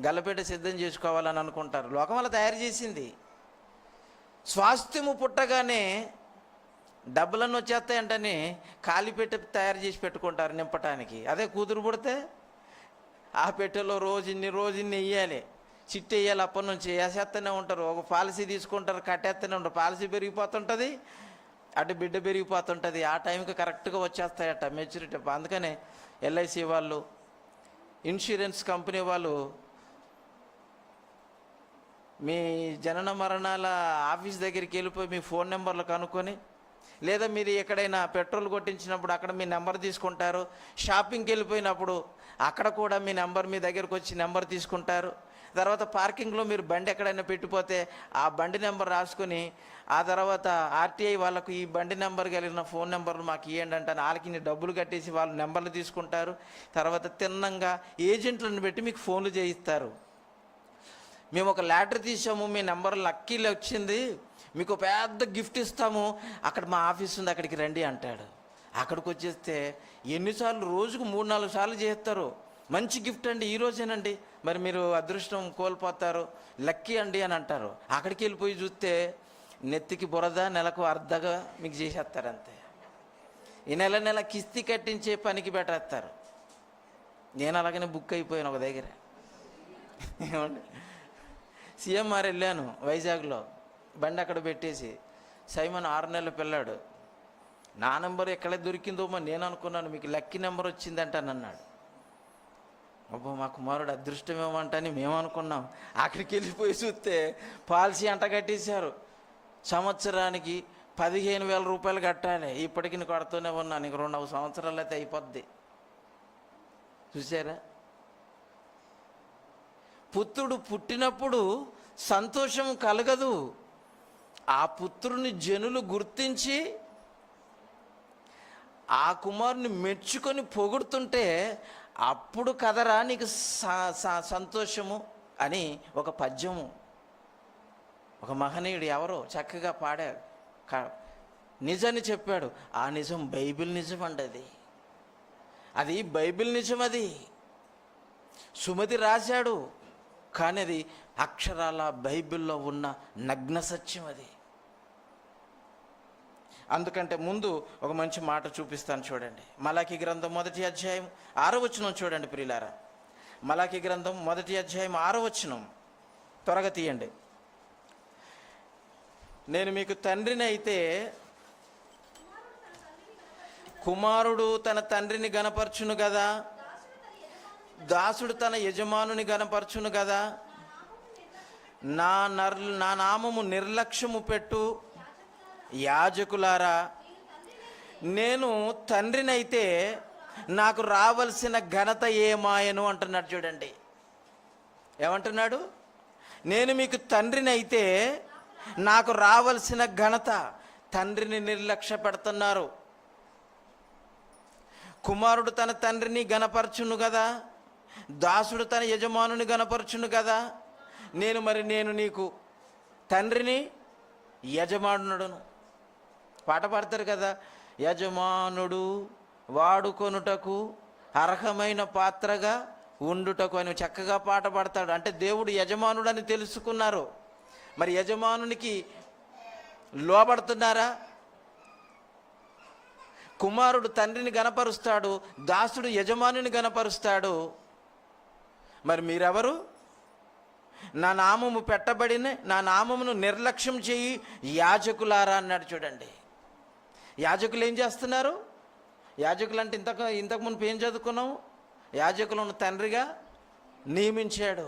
గల్లపేట సిద్ధం చేసుకోవాలని అనుకుంటారు. లోకం అలా తయారు చేసింది. స్వాస్థ్యము పుట్టగానే డబ్బులన్నీ వచ్చేస్తాయంటని ఖాళీ తయారు చేసి పెట్టుకుంటారు నింపటానికి. అదే కూతురు పుడితే ఆ పెట్టెలో రోజు ఇన్ని వేయాలి, చిట్టి వేయాలి. అప్పటి నుంచి వేసేస్తూనే ఉంటారు. ఒక పాలసీ తీసుకుంటారు, కట్టేస్తూనే ఉంటారు. పాలసీ పెరిగిపోతుంటుంది, అటు బిడ్డ పెరిగిపోతుంటుంది. ఆ టైంకి కరెక్ట్గా వచ్చేస్తాయట మెచ్యూరిటీ. అందుకనే ఎల్ఐసి వాళ్ళు, ఇన్సూరెన్స్ కంపెనీ వాళ్ళు మీ జనన మరణాల ఆఫీస్ దగ్గరికి వెళ్ళిపోయి మీ ఫోన్ నెంబర్లు కనుక్కొని, లేదా మీరు ఎక్కడైనా పెట్రోల్ కొట్టించినప్పుడు అక్కడ మీ నెంబర్ తీసుకుంటారు. షాపింగ్కి వెళ్ళిపోయినప్పుడు అక్కడ కూడా మీ నెంబర్, మీ దగ్గరకు వచ్చి నెంబర్ తీసుకుంటారు. తర్వాత పార్కింగ్లో మీరు బండి ఎక్కడైనా పెట్టిపోతే ఆ బండి నెంబర్ రాసుకొని, ఆ తర్వాత ఆర్టీఐ వాళ్ళకు ఈ బండి నెంబర్ కలిగిన ఫోన్ నెంబర్లు మాకు ఇవ్వండి అంటే వాళ్ళకి డబ్బులు కట్టేసి వాళ్ళు నెంబర్లు తీసుకుంటారు. తర్వాత తిన్నంగా ఏజెంట్లను పెట్టి మీకు ఫోన్లు చేయిస్తారు. మేము ఒక లెటర్ తీసాము, మీ నెంబర్ లక్కీలో వచ్చింది, మీకు పెద్ద గిఫ్ట్ ఇస్తాము, అక్కడ మా ఆఫీస్ ఉంది, అక్కడికి రండి అంటాడు. అక్కడికి వచ్చేస్తే ఎన్నిసార్లు, రోజుకు 3-4 సార్లు చేస్తారు. మంచి గిఫ్ట్ అండి, ఈ రోజేనండి, మరి మీరు అదృష్టం కోల్పోతారు, లక్కీ అండి అని అంటారు. అక్కడికి వెళ్ళిపోయి చూస్తే నెత్తికి బురద, నెలకు అర్ధగా మీకు చేసేస్తారు. అంతే. ఈ నెల కిస్తీ కట్టించే పనికి పెట్టేస్తారు. నేను అలాగనే బుక్ అయిపోయాను ఒక దగ్గర. ఏమండి, సిఎంఆర్ వెళ్ళాను వైజాగ్లో, బండి అక్కడ పెట్టేసి, సైమన్ 6 నెలల పిల్లాడు, నా నెంబర్ ఎక్కడ దొరికిందో నేను అనుకున్నాను, మీకు లక్కీ నెంబర్ వచ్చిందంటానన్నాడు. అబ్బో మా కుమారుడు అదృష్టమేమంటని మేము అనుకున్నాం. అక్కడికి వెళ్ళిపోయి చూస్తే పాలసీ అంట కట్టేశారు. సంవత్సరానికి 15,000 రూపాయలు కట్టాలి. ఇప్పటికి నేను కడుతూనే ఉన్నాను, ఇంక 2 సంవత్సరాలు అయితే అయిపోద్ది. చూసారా? పుత్రుడు పుట్టినప్పుడు సంతోషం కలగదు. ఆ పుత్రుని జనులు గుర్తించి ఆ కుమారుని మెచ్చుకొని పొగుడుతుంటే అప్పుడు కదరా నీకు సంతోషము అని ఒక పద్యము ఒక మహనీయుడు ఎవరో చక్కగా పాడారు. నిజాన్ని చెప్పాడు. ఆ నిజం బైబిల్ నిజం అండి. అది బైబిల్ నిజం. అది సుమతి రాశాడు, కానీ అది అక్షరాల బైబిల్లో ఉన్న నగ్న సత్యం. అది అందుకంటే ముందు ఒక మంచి మాట చూపిస్తాను చూడండి. మలాకి గ్రంథం 1వ అధ్యాయం 6వ వచనం చూడండి ప్రియులారా. మలాకి గ్రంథం 1వ అధ్యాయం 6వ వచనం, త్వరగా తీయండి. నేను మీకు తండ్రిని అయితే కుమారుడు తన తండ్రిని గనపరచును కదా, దాసుడు తన యజమానుని గనపరచును కదా. నా నామము నిర్లక్ష్యము పెట్టు యాజకులారా, నేను తండ్రినైతే నాకు రావలసిన ఘనత ఏమాయను అంటున్నాడు. చూడండి ఏమంటున్నాడు, నేను మీకు తండ్రినైతే నాకు రావలసిన ఘనత. తండ్రిని నిర్లక్ష్య పెడుతున్నారు. కుమారుడు తన తండ్రిని గనపరచును కదా, దాసుడు తన యజమానుని గనపరచును కదా. నేను నీకు తండ్రిని యజమానుడును. పాట పాడతారు కదా, యజమానుడు వాడుకొనుటకు అర్హమైన పాత్రగా ఉండుటకు అని చక్కగా పాట పాడతాడు. అంటే దేవుడు యజమానుడని తెలుసుకున్నారు. మరి యజమానునికి లోబడుతున్నారా? కుమారుడు తండ్రిని గనపరుస్తాడు, దాసుడు యజమానుని గనపరుస్తాడు. మరి మీరెవరు? నా నామము పెట్టబడిన నా నామమును నిర్లక్ష్యం చేయి యాజకులారా అన్నాడు. చూడండి, యాజకులు ఏం చేస్తున్నారు? యాజకులు అంటే ఇంతకు మునుపు ఏం చదువుకున్నాము? యాజకులను తండ్రిగా నియమించాడు,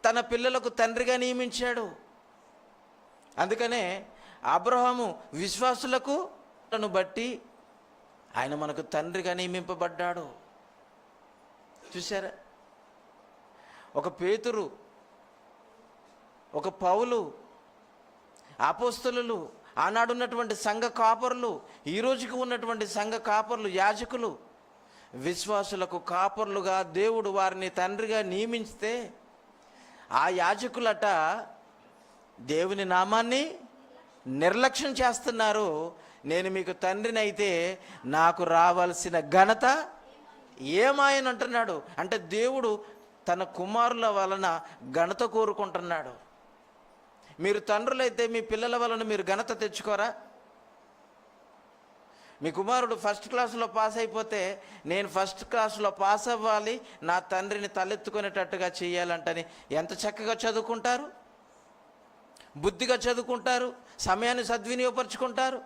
తన పిల్లలకు తండ్రిగా నియమించాడు. అందుకనే అబ్రహాము విశ్వాసులకు బట్టి ఆయన మనకు తండ్రిగా నియమింపబడ్డాడు. చూసారా? ఒక పేతురు, ఒక పౌలు, అపోస్తలులు, ఆనాడు ఉన్నటువంటి సంఘ కాపరులు, ఈ రోజుకి ఉన్నటువంటి సంఘ కాపరులు, యాజకులు, విశ్వాసులకు కాపరులుగా దేవుడు వారిని తండ్రిగా నియమిస్తే ఆ యాజకులట దేవుని నామాన్ని నిర్లక్ష్యం చేస్తున్నారు. నేను మీకు తండ్రిని అయితే నాకు రావాల్సిన ఘనత ఏమాయని అంటున్నాడు. అంటే దేవుడు తన కుమారుల వలన ఘనత కోరుకుంటున్నాడు. మీరు తండ్రులైతే మీ పిల్లల వలన మీరు ఘనత తెచ్చుకోరా? మీ కుమారుడు ఫస్ట్ క్లాసులో పాస్ అయిపోతే నేను ఫస్ట్ క్లాసులో పాస్ అవ్వాలి, నా తండ్రిని తలెత్తుకునేటట్టుగా చేయాలంటని ఎంత చక్కగా చదువుకుంటారు, బుద్ధిగా చదువుకుంటారు, సమయాన్ని సద్వినియోగపరుచుకుంటారు,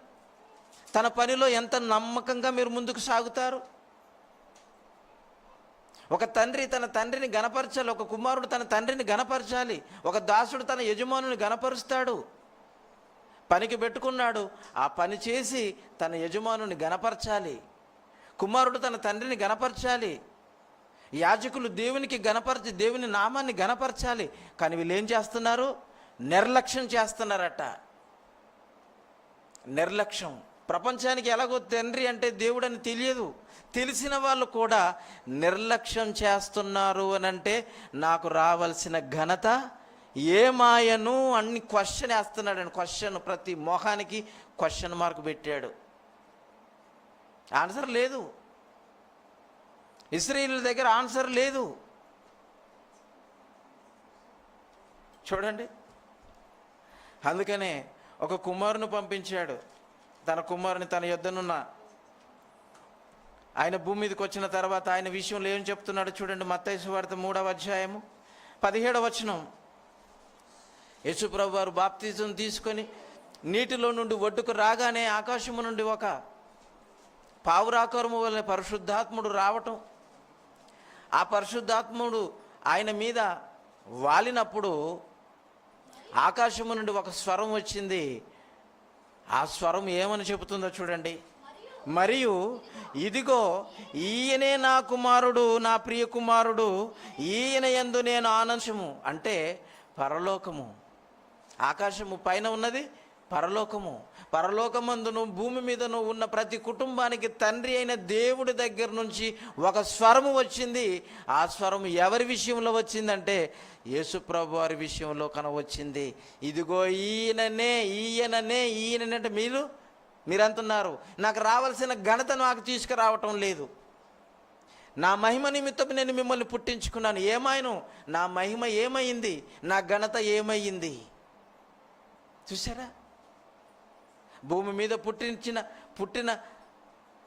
తన పనిలో ఎంత నమ్మకంగా మీరు ముందుకు సాగుతారు. ఒక తండ్రి తన తండ్రిని గనపరచాలి, ఒక కుమారుడు తన తండ్రిని గనపరచాలి, ఒక దాసుడు తన యజమానుని గనపరుస్తాడు. పనికి పెట్టుకున్నాడు, ఆ పని చేసి తన యజమానుని గనపరచాలి. కుమారుడు తన తండ్రిని గనపరచాలి. యాజకులు దేవునికి గనపరచి దేవుని నామాన్ని గనపరచాలి. కానీ వీళ్ళు ఏం చేస్తున్నారు? నిర్లక్ష్యం చేస్తున్నారట. నిర్లక్ష్యం. ప్రపంచానికి ఎలాగో తండ్రి అంటే దేవుడు అని తెలియదు. తెలిసిన వాళ్ళు కూడా నిర్లక్ష్యం చేస్తున్నారు అని అంటే నాకు రావాల్సిన ఘనత ఏమాయను అన్ని క్వశ్చన్ వేస్తున్నాడు. క్వశ్చన్, ప్రతి మొహానికి క్వశ్చన్ మార్క్ పెట్టాడు. ఆన్సర్ లేదు. ఇశ్రాయేలు దగ్గర ఆన్సర్ లేదు. చూడండి, అందుకనే ఒక కుమారుని పంపించాడు. తన కుమారుని తన యొద్దనున్న ఆయన భూమి మీదకి వచ్చిన తర్వాత ఆయన విషయంలో ఏం చెప్తున్నాడు చూడండి. మత్తయి సువార్త 3వ అధ్యాయము 17వ వచనం. యేసు ప్రభు వారు బాప్తిజం తీసుకొని నీటిలో నుండి ఒడ్డుకు రాగానే ఆకాశము నుండి ఒక పావురాకారము వలె పరిశుద్ధాత్ముడు రావటం, ఆ పరిశుద్ధాత్ముడు ఆయన మీద వాలినప్పుడు ఆకాశము నుండి ఒక స్వరం వచ్చింది. ఆ స్వరం ఏమని చెబుతుందో చూడండి. మరియు ఇదిగో ఈయనే నా కుమారుడు, నా ప్రియ కుమారుడు, ఈయన యందు నేను ఆనందము. అంటే పరలోకము, ఆకాశము పైన ఉన్నది పరలోకము. పరలోకమందును భూమి మీదను ఉన్న ప్రతి కుటుంబానికి తండ్రి అయిన దేవుడి దగ్గర నుంచి ఒక స్వరము వచ్చింది. ఆ స్వరం ఎవరి విషయంలో వచ్చిందంటే యేసుప్రభు వారి విషయంలో వచ్చింది. ఇదిగో ఈయననే ఈయననే ఈయననే. అంటే మీరంటున్నారు నాకు రావాల్సిన ఘనత నాకు తీసుకురావటం లేదు, నా మహిమ నిమిత్తం నేను మిమ్మల్ని పుట్టించుకున్నాను. ఏమాయను? నా మహిమ ఏమైంది? నా ఘనత ఏమయ్యింది? చూసారా? భూమి మీద పుట్టిన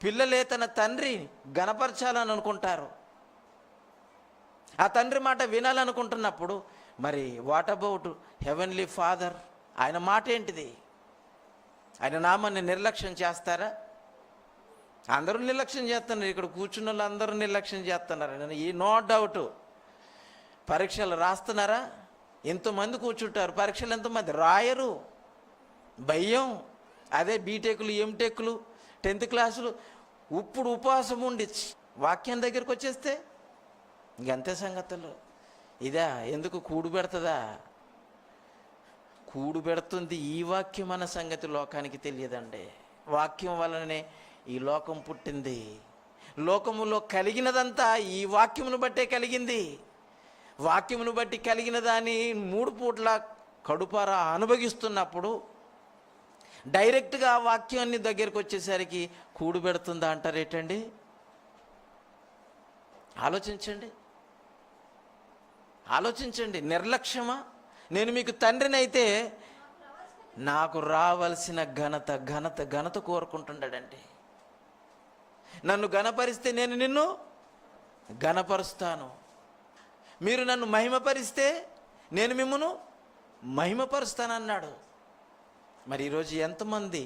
పిల్లలే తన తండ్రి గణపరచాలని అనుకుంటారు. ఆ తండ్రి మాట వినాలనుకుంటున్నప్పుడు మరి వాట్ అబౌట్ హెవెన్లీ ఫాదర్? ఆయన మాట ఏంటిది? ఆయన నామాన్ని నిర్లక్ష్యం చేస్తారా? అందరూ నిర్లక్ష్యం చేస్తున్నారు. ఇక్కడ కూర్చున్న వాళ్ళు అందరూ నిర్లక్ష్యం చేస్తున్నారు. ఈ నో డౌట్. పరీక్షలు రాస్తున్నారా? ఎంతోమంది కూర్చుంటారు. పరీక్షలు ఎంతోమంది రాయరు. భయం. అదే బీటెక్లు, ఎంటెక్లు, 10th క్లాసులు ఇప్పుడు ఉపవాసం ఉండి వాక్యం దగ్గరికి వచ్చేస్తే ఇంకంతే సంగతులు. ఇదా ఎందుకు కూడు పెడుతుందా? కూడు పెడుతుంది ఈ వాక్యం అన్న సంగతి లోకానికి తెలియదండి. వాక్యం వలననే ఈ లోకం పుట్టింది. లోకములో కలిగినదంతా ఈ వాక్యమును బట్టే కలిగింది. వాక్యమును బట్టి కలిగిన దాన్ని 3 పూట్ల కడుపారా అనుభవిస్తున్నప్పుడు డైరెక్ట్గా ఆ వాక్యాన్ని దగ్గరికి వచ్చేసరికి కూడు పెడుతుందా అంటారేటండి? ఆలోచించండి. నిర్లక్ష్యమా? నేను మీకు తండ్రిని అయితే నాకు రావాల్సిన ఘనత కోరుకుంటున్నాడండి. నన్ను ఘనపరిస్తే నేను నిన్ను ఘనపరుస్తాను. మీరు నన్ను మహిమపరిస్తే నేను మిమ్మును మహిమపరుస్తానన్నాడు. మరి ఈరోజు ఎంతమంది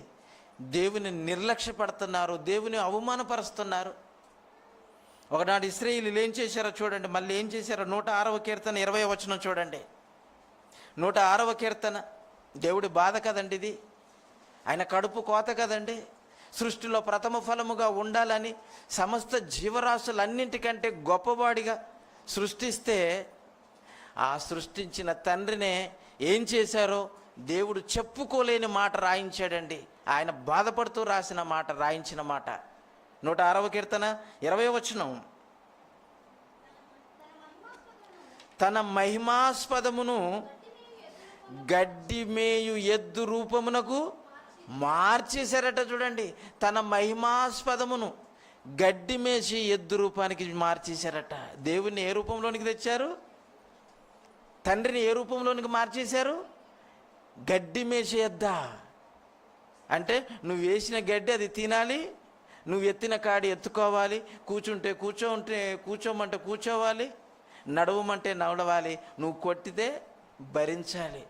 దేవుని నిర్లక్ష్యపడుతున్నారు, దేవుని అవమానపరుస్తున్నారు? ఒకనాడు ఇశ్రాయేలీయులు ఏం చేశారో చూడండి. మళ్ళీ ఏం చేశారో 106వ కీర్తన 20వ వచనం చూడండి. 106వ కీర్తన. దేవుడి బాధ కదండి ఇది. ఆయన కడుపు కోత కదండి. సృష్టిలో ప్రథమ ఫలముగా ఉండాలని సమస్త జీవరాశులన్నింటికంటే గొప్పవాడిగా సృష్టిస్తే ఆ సృష్టించిన తండ్రినే ఏం చేశారో దేవుడు చెప్పుకోలేని మాట రాయించాడండి. ఆయన బాధపడుతూ రాసిన మాట, రాయించిన మాట. 106వ కీర్తన 20వ వచనం. తన మహిమాస్పదమును గడ్డి మేయు ఎద్దు రూపమునకు మార్చేశారట. చూడండి, తన మహిమాస్పదమును గడ్డి మేసి ఎద్దు రూపానికి మార్చేశారట. దేవుణ్ణి ఏ రూపంలోనికి తెచ్చారు? తండ్రిని ఏ రూపంలోనికి మార్చేశారు? గడ్డి మేసి ఎద్దా అంటే నువ్వు వేసిన గడ్డి అది తినాలి, నువ్వు ఎత్తిన కాడి ఎత్తుకోవాలి, కూర్చోమంటే కూర్చోవాలి, నడవమంటే నడవాలి, నువ్వు కొట్టితే భరించాలి.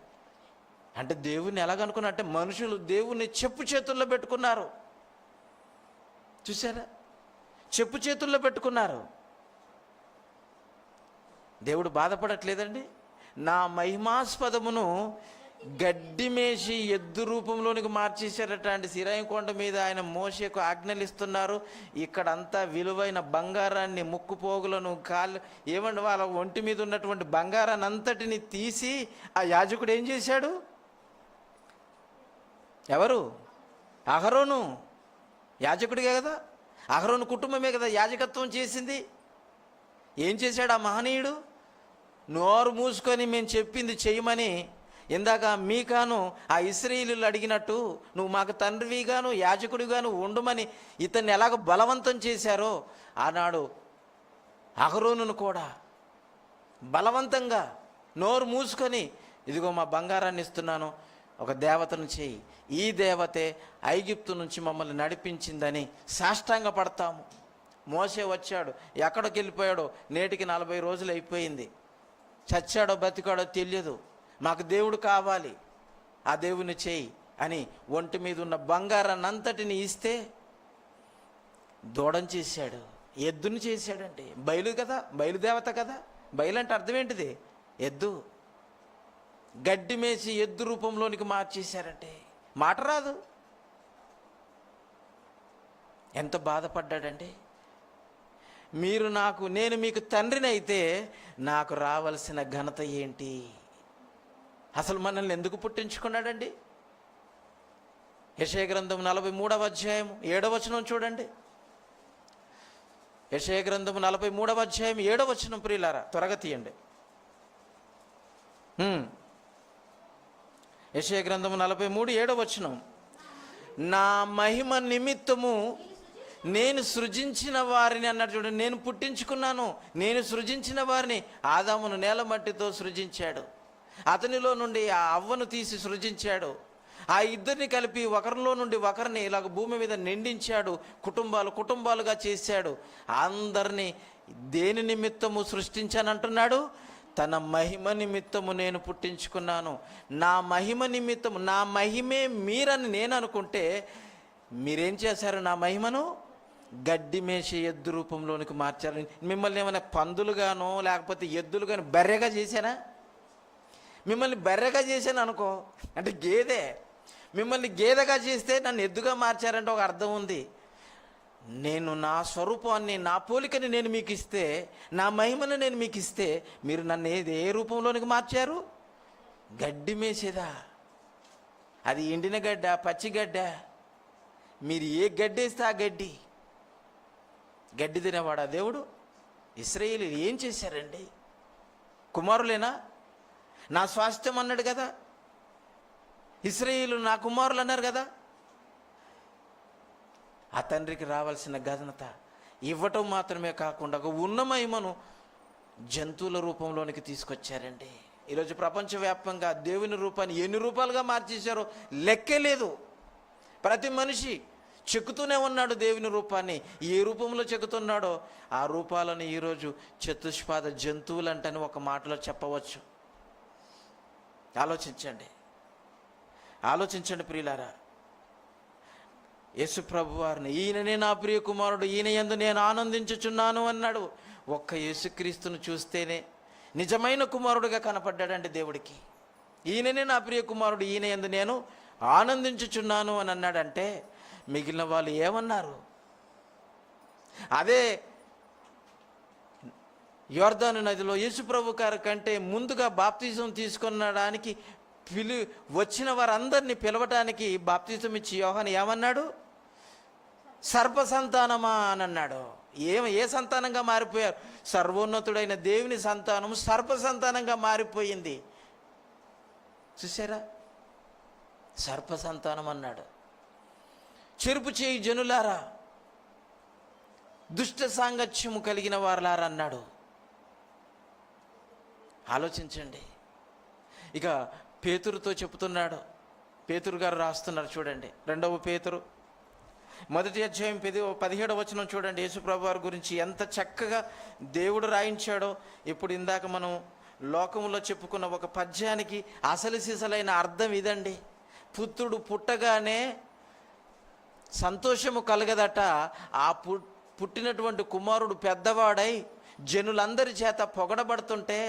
అంటే దేవుణ్ణి ఎలాగనుకున్నా అంటే మనుషులు దేవుణ్ణి చెప్పు చేతుల్లో పెట్టుకున్నారు. చూసారా? చెప్పు చేతుల్లో పెట్టుకున్నారు. దేవుడు బాధపడట్లేదండి. నా మహిమాస్పదమును గడ్డి మేసి ఎద్దు రూపంలోనికి మార్చేశారట. అంటే సిరాయి కొండ మీద ఆయన మోషేకు ఆజ్ఞలిస్తున్నారు. ఇక్కడంతా విలువైన బంగారాన్ని, ముక్కు పోగులను, కాళ్ళు ఏమంటే వాళ్ళ ఒంటి మీద ఉన్నటువంటి బంగారాన్ని అంతటిని తీసి ఆ యాజకుడు ఏం చేశాడు? ఎవరు? అహరోను. యాజకుడిగా కదా, అహరోను కుటుంబమే కదా యాజకత్వం చేసింది. ఏం చేశాడు ఆ మహనీయుడు? నోరు మూసుకొని మేము చెప్పింది చేయమని ఇందాక మీకాను ఆ ఇశ్రాయేలీయులు అడిగినట్టు నువ్వు మాకు తండ్రివిగాను యాజకుడిగాను ఉండమని ఇతన్ని ఎలాగ బలవంతం చేశారో ఆనాడు అహరోనును కూడా బలవంతంగా నోరు మూసుకొని ఇదిగో మా బంగారాన్ని ఇస్తున్నాను, ఒక దేవతను చేయి, ఈ దేవతే ఐగుప్తు నుంచి మమ్మల్ని నడిపించిందని సాష్టాంగ పడతాము. మోసే వచ్చాడు, ఎక్కడికి వెళ్ళిపోయాడో, నేటికి 40 రోజులు అయిపోయింది. చచ్చాడో బతికాడో తెలియదు. మాకు దేవుడు కావాలి, ఆ దేవుని చేయి అని ఒంటి మీద ఉన్న బంగారాన్ని అంతటిని ఇస్తే దూడం చేశాడు, ఎద్దుని చేశాడంటే. బయలు కదా, బయలుదేవత కదా. బయలు అంటే అర్థం ఏంటిది? ఎద్దు. గడ్డి మేసి ఎద్దు రూపంలోనికి మార్చేశారంటే మాట రాదు. ఎంత బాధపడ్డాడంటే, నేను మీకు తండ్రిని అయితే నాకు రావాల్సిన ఘనత ఏంటి? అసలు మనల్ని ఎందుకు పుట్టించుకున్నాడండి? యెషయా గ్రంథం 43వ అధ్యాయం 7వ వచనం చూడండి. యెషయా గ్రంథం 43వ అధ్యాయం 7వ వచనం. ప్రియులారా త్వరగా తీయండి. యెషయా గ్రంథం 43 7వ వచనం. నా మహిమ నిమిత్తము నేను సృజించిన వారిని అన్నాడు. చూడండి, నేను పుట్టించుకున్నాను, నేను సృజించిన వారిని. ఆదామును నేల మట్టితో సృజించాడు, అతనిలో నుండి ఆ అవ్వను తీసి సృజించాడు. ఆ ఇద్దరిని కలిపి ఒకరిలో నుండి ఒకరిని ఇలాగ భూమి మీద నిండించాడు, కుటుంబాలుగా చేశాడు. అందరినీ దేని నిమిత్తము సృష్టించానంటున్నాడు? తన మహిమ నిమిత్తము నేను పుట్టించుకున్నాను. నా మహిమ నిమిత్తము, నా మహిమే మీరని నేను అనుకుంటే మీరేం చేశారు? నా మహిమను గడ్డి మేసే ఎద్దు రూపంలోనికి మార్చారు. మిమ్మల్ని ఏమైనా పందులుగానో లేకపోతే ఎద్దులుగానో బర్రెగా చేశానా? మిమ్మల్ని బర్రెగా చేశాను అనుకో, అంటే గేదె. మిమ్మల్ని గేదెగా చేస్తే నన్ను ఎద్దుగా మార్చారంటే ఒక అర్థం ఉంది. నేను నా స్వరూపాన్ని, నా పోలికని నేను మీకు ఇస్తే, నా మహిమను నేను మీకు ఇస్తే, మీరు నన్ను ఏ రూపంలోనికి మార్చారు? గడ్డి మేసేదా? అది ఎండిన గడ్డ, పచ్చిగడ్డ? మీరు ఏ గడ్డి వేస్తే ఆ గడ్డి తినేవాడా దేవుడు? ఇశ్రాయేలీయులు ఏం చేశారండి? కుమారులేనా? నా స్వాస్థ్యం అన్నాడు కదా, ఇశ్రాయేలీయులు నా కుమారులు అన్నారు కదా. ఆ తండ్రికి రావాల్సిన ఘనత ఇవ్వటం మాత్రమే కాకుండా ఒక ఉన్న మహిమను జంతువుల రూపంలోనికి తీసుకొచ్చారండి. ఈరోజు ప్రపంచవ్యాప్తంగా దేవుని రూపాన్ని ఎన్ని రూపాలుగా మార్చేశారో లెక్కే లేదు. ప్రతి మనిషి చెక్కుతూనే ఉన్నాడు దేవుని రూపాన్ని. ఏ రూపంలో చెక్కుతున్నాడో ఆ రూపాలను ఈరోజు చతుష్పాద జంతువులంటని ఒక మాటలో చెప్పవచ్చు. ఆలోచించండి ప్రియులారా. యేసు ప్రభు వారిని ఈయననే నా ప్రియ కుమారుడు, ఈయన యందు నేను ఆనందించుచున్నాను అన్నాడు. ఒక్క యేసుక్రీస్తును చూస్తేనే నిజమైన కుమారుడుగా కనపడ్డాడండి దేవుడికి. ఈయననే నా ప్రియ కుమారుడు, ఈయన యందు నేను ఆనందించుచున్నాను అని అన్నాడంటే మిగిలిన వాళ్ళు ఏమన్నారు? అదే యోర్దాను నదిలో యేసుప్రభు గారి కంటే ముందుగా బాప్తిజం తీసుకునడానికి వచ్చిన వారందరినీ పిలవటానికి బాప్తిజం ఇచ్చి యోహాను ఏమన్నాడు? సర్ప సంతానమా అని అన్నాడు. ఏ సంతానంగా మారిపోయారు? సర్వోన్నతుడైన దేవుని సంతానము సర్ప సంతానంగా మారిపోయింది. చూసారా? సర్ప సంతానం అన్నాడు. చెరుపు చేయి జనులారా, దుష్ట సాంగత్యము కలిగిన వారులారా అన్నాడు. ఆలోచించండి. ఇక పేతురుతో చెప్తున్నాడు. పేతురు గారు రాస్తున్నారు చూడండి. 2వ పేతురు 1వ అధ్యాయం 17వ వచనం చూడండి. యేసుప్రభు వారి గురించి ఎంత చక్కగా దేవుడు రాయించాడో. ఇప్పుడు ఇందాక మనం లోకంలో చెప్పుకున్న ఒక పద్యానికి అసలు సిసలైన అర్థం ఇదండి. పుత్రుడు పుట్టగానే సంతోషము కలగదట. ఆ పుట్టినటువంటి కుమారుడు పెద్దవాడై జనులందరి చేత పొగడబడుతుంటే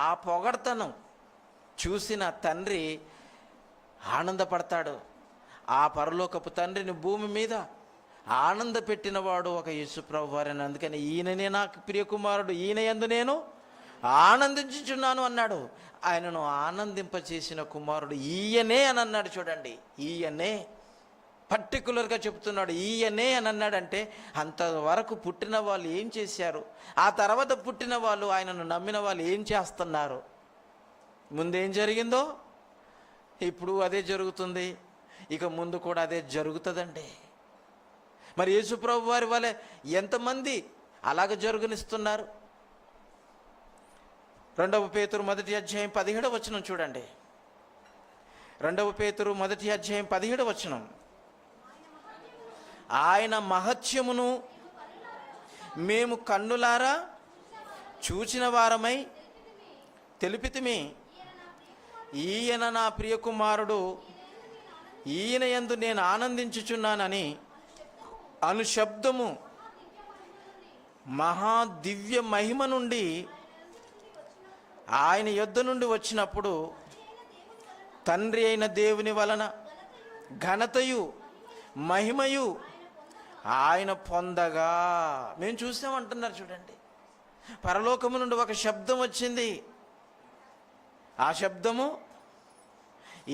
ఆ పొగడతనం చూసిన తండ్రి ఆనందపడతాడు. ఆ పరలోకపు తండ్రిని భూమి మీద ఆనంద పెట్టినవాడు ఒక యేసుప్రభు వారని. అందుకని ఈయననే నాకు ప్రియ కుమారుడు, ఈయన యందు నేను ఆనందించుచున్నాను అన్నాడు. ఆయనను ఆనందింపచేసిన కుమారుడు ఈయనే అని అన్నాడు. చూడండి, ఈయనే పర్టికులర్గా చెప్తున్నాడు. ఈయనే అని అన్నాడంటే అంతవరకు పుట్టిన వాళ్ళు ఏం చేశారు, ఆ తర్వాత పుట్టిన వాళ్ళు, ఆయనను నమ్మిన వాళ్ళు ఏం చేస్తున్నారు, ముందేం జరిగిందో ఇప్పుడు అదే జరుగుతుంది, ఇక ముందు కూడా అదే జరుగుతుందండి. మరి యేసుప్రభు వారి వలె ఎంతమంది అలాగ జరుగునిస్తున్నారు? 2వ పేతురు 1వ అధ్యాయం 17వ వచనం చూడండి. 2వ పేతురు 1వ అధ్యాయం 17వ వచనం. ఆయన మహత్యమును మేము కన్నులారా చూచిన వారమై తెలిపితిమి. ఈయన నా ప్రియ కుమారుడు, ఈయన యందు నేను ఆనందించుచున్నానని అను శబ్దము మహా దివ్య మహిమ నుండి ఆయన యొద్ద నుండి వచ్చినప్పుడు తండ్రి అయిన దేవుని వలన ఘనతయు మహిమయు ఆయన పొందగా మేము చూసామంటున్నారు. చూడండి, పరలోకము నుండి ఒక శబ్దం వచ్చింది. ఆ శబ్దము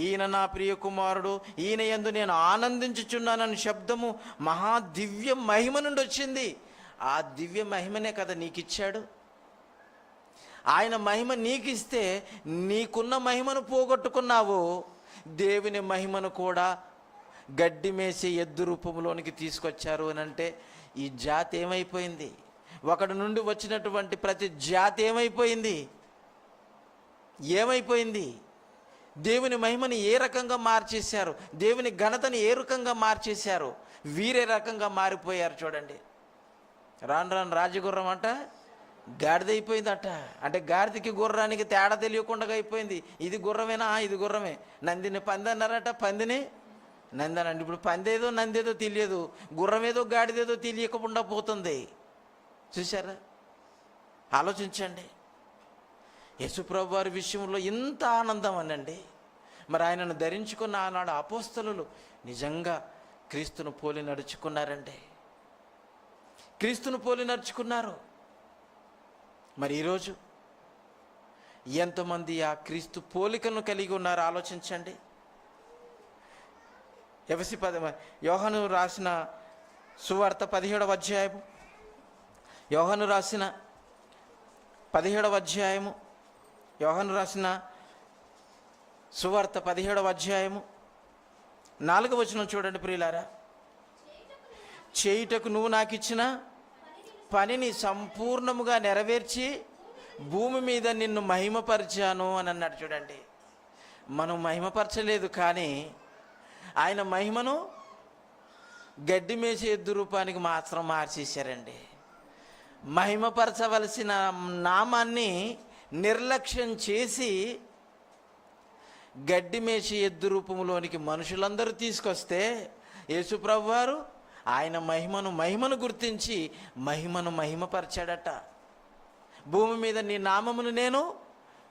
ఈయన నా ప్రియ కుమారుడు, ఈయన యందు నేను ఆనందించుచున్నానని శబ్దము మహా దివ్య మహిమ నుండి వచ్చింది. ఆ దివ్య మహిమనే కదా నీకు ఇచ్చాడు. ఆయన మహిమ నీకు ఇస్తే నీకున్న మహిమను పోగొట్టుకున్నావు. దేవుని మహిమను కూడా గడ్డి మేసి ఎద్దు రూపంలోనికి తీసుకొచ్చారు అని అంటే ఈ జాతి ఏమైపోయింది? ఒకడి నుండి వచ్చినటువంటి ప్రతి జాతి ఏమైపోయింది? దేవుని మహిమని ఏ రకంగా మార్చేశారు, దేవుని ఘనతని ఏ రకంగా మార్చేశారు, వీరే రకంగా మారిపోయారు. చూడండి, రాను రాను రాజగుర్రం అంట గాడిద అయిపోయిందట. అంటే గాడిదకి గుర్రానికి తేడా తెలియకుండా అయిపోయింది. ఇది గుర్రమేనా, ఇది గుర్రమే. నందిని పంది అన్నారట, పందిని నంది అనండి. ఇప్పుడు పందేదో నందేదో తెలియదు, గుర్రమేదో గాడిదేదో తెలియకుండా పోతుంది. చూసారా? ఆలోచించండి. యేసుప్రభు వారి విషయంలో ఇంత ఆనందం అనండి. మరి ఆయనను ధరించుకున్న ఆనాడు అపోస్తలులు నిజంగా క్రీస్తును పోలి నడుచుకున్నారండి, క్రీస్తును పోలి నడుచుకున్నారు. మరి ఈరోజు ఎంతమంది ఆ క్రీస్తు పోలికలను కలిగి ఉన్నారో ఆలోచించండి. యోహాను రాసిన సువార్త 17వ అధ్యాయము, యోహాను రాసిన 17వ అధ్యాయము, యోహాను రాసిన సువార్త 17వ అధ్యాయము 4వ వచనం చూడండి ప్రియులారా. చేయుటకు నువ్వు నాకు ఇచ్చిన పనిని సంపూర్ణముగా నెరవేర్చి భూమి మీద నిన్ను మహిమపరిచాను అని అన్నాడు. చూడండి, మనం మహిమపరచలేదు, కానీ ఆయన మహిమను గడ్డి మేసే ఎద్దు రూపానికి మాత్రం మార్చేశారండి. మహిమపరచవలసిన నామాన్ని నిర్లక్ష్యం చేసి గడ్డి మేసి ఎద్దు రూపంలోనికి మనుషులందరూ తీసుకొస్తే యేసుప్రభు వారు ఆయన మహిమను గుర్తించి మహిమపరిచాడట. భూమి మీద నీ నామమును నేను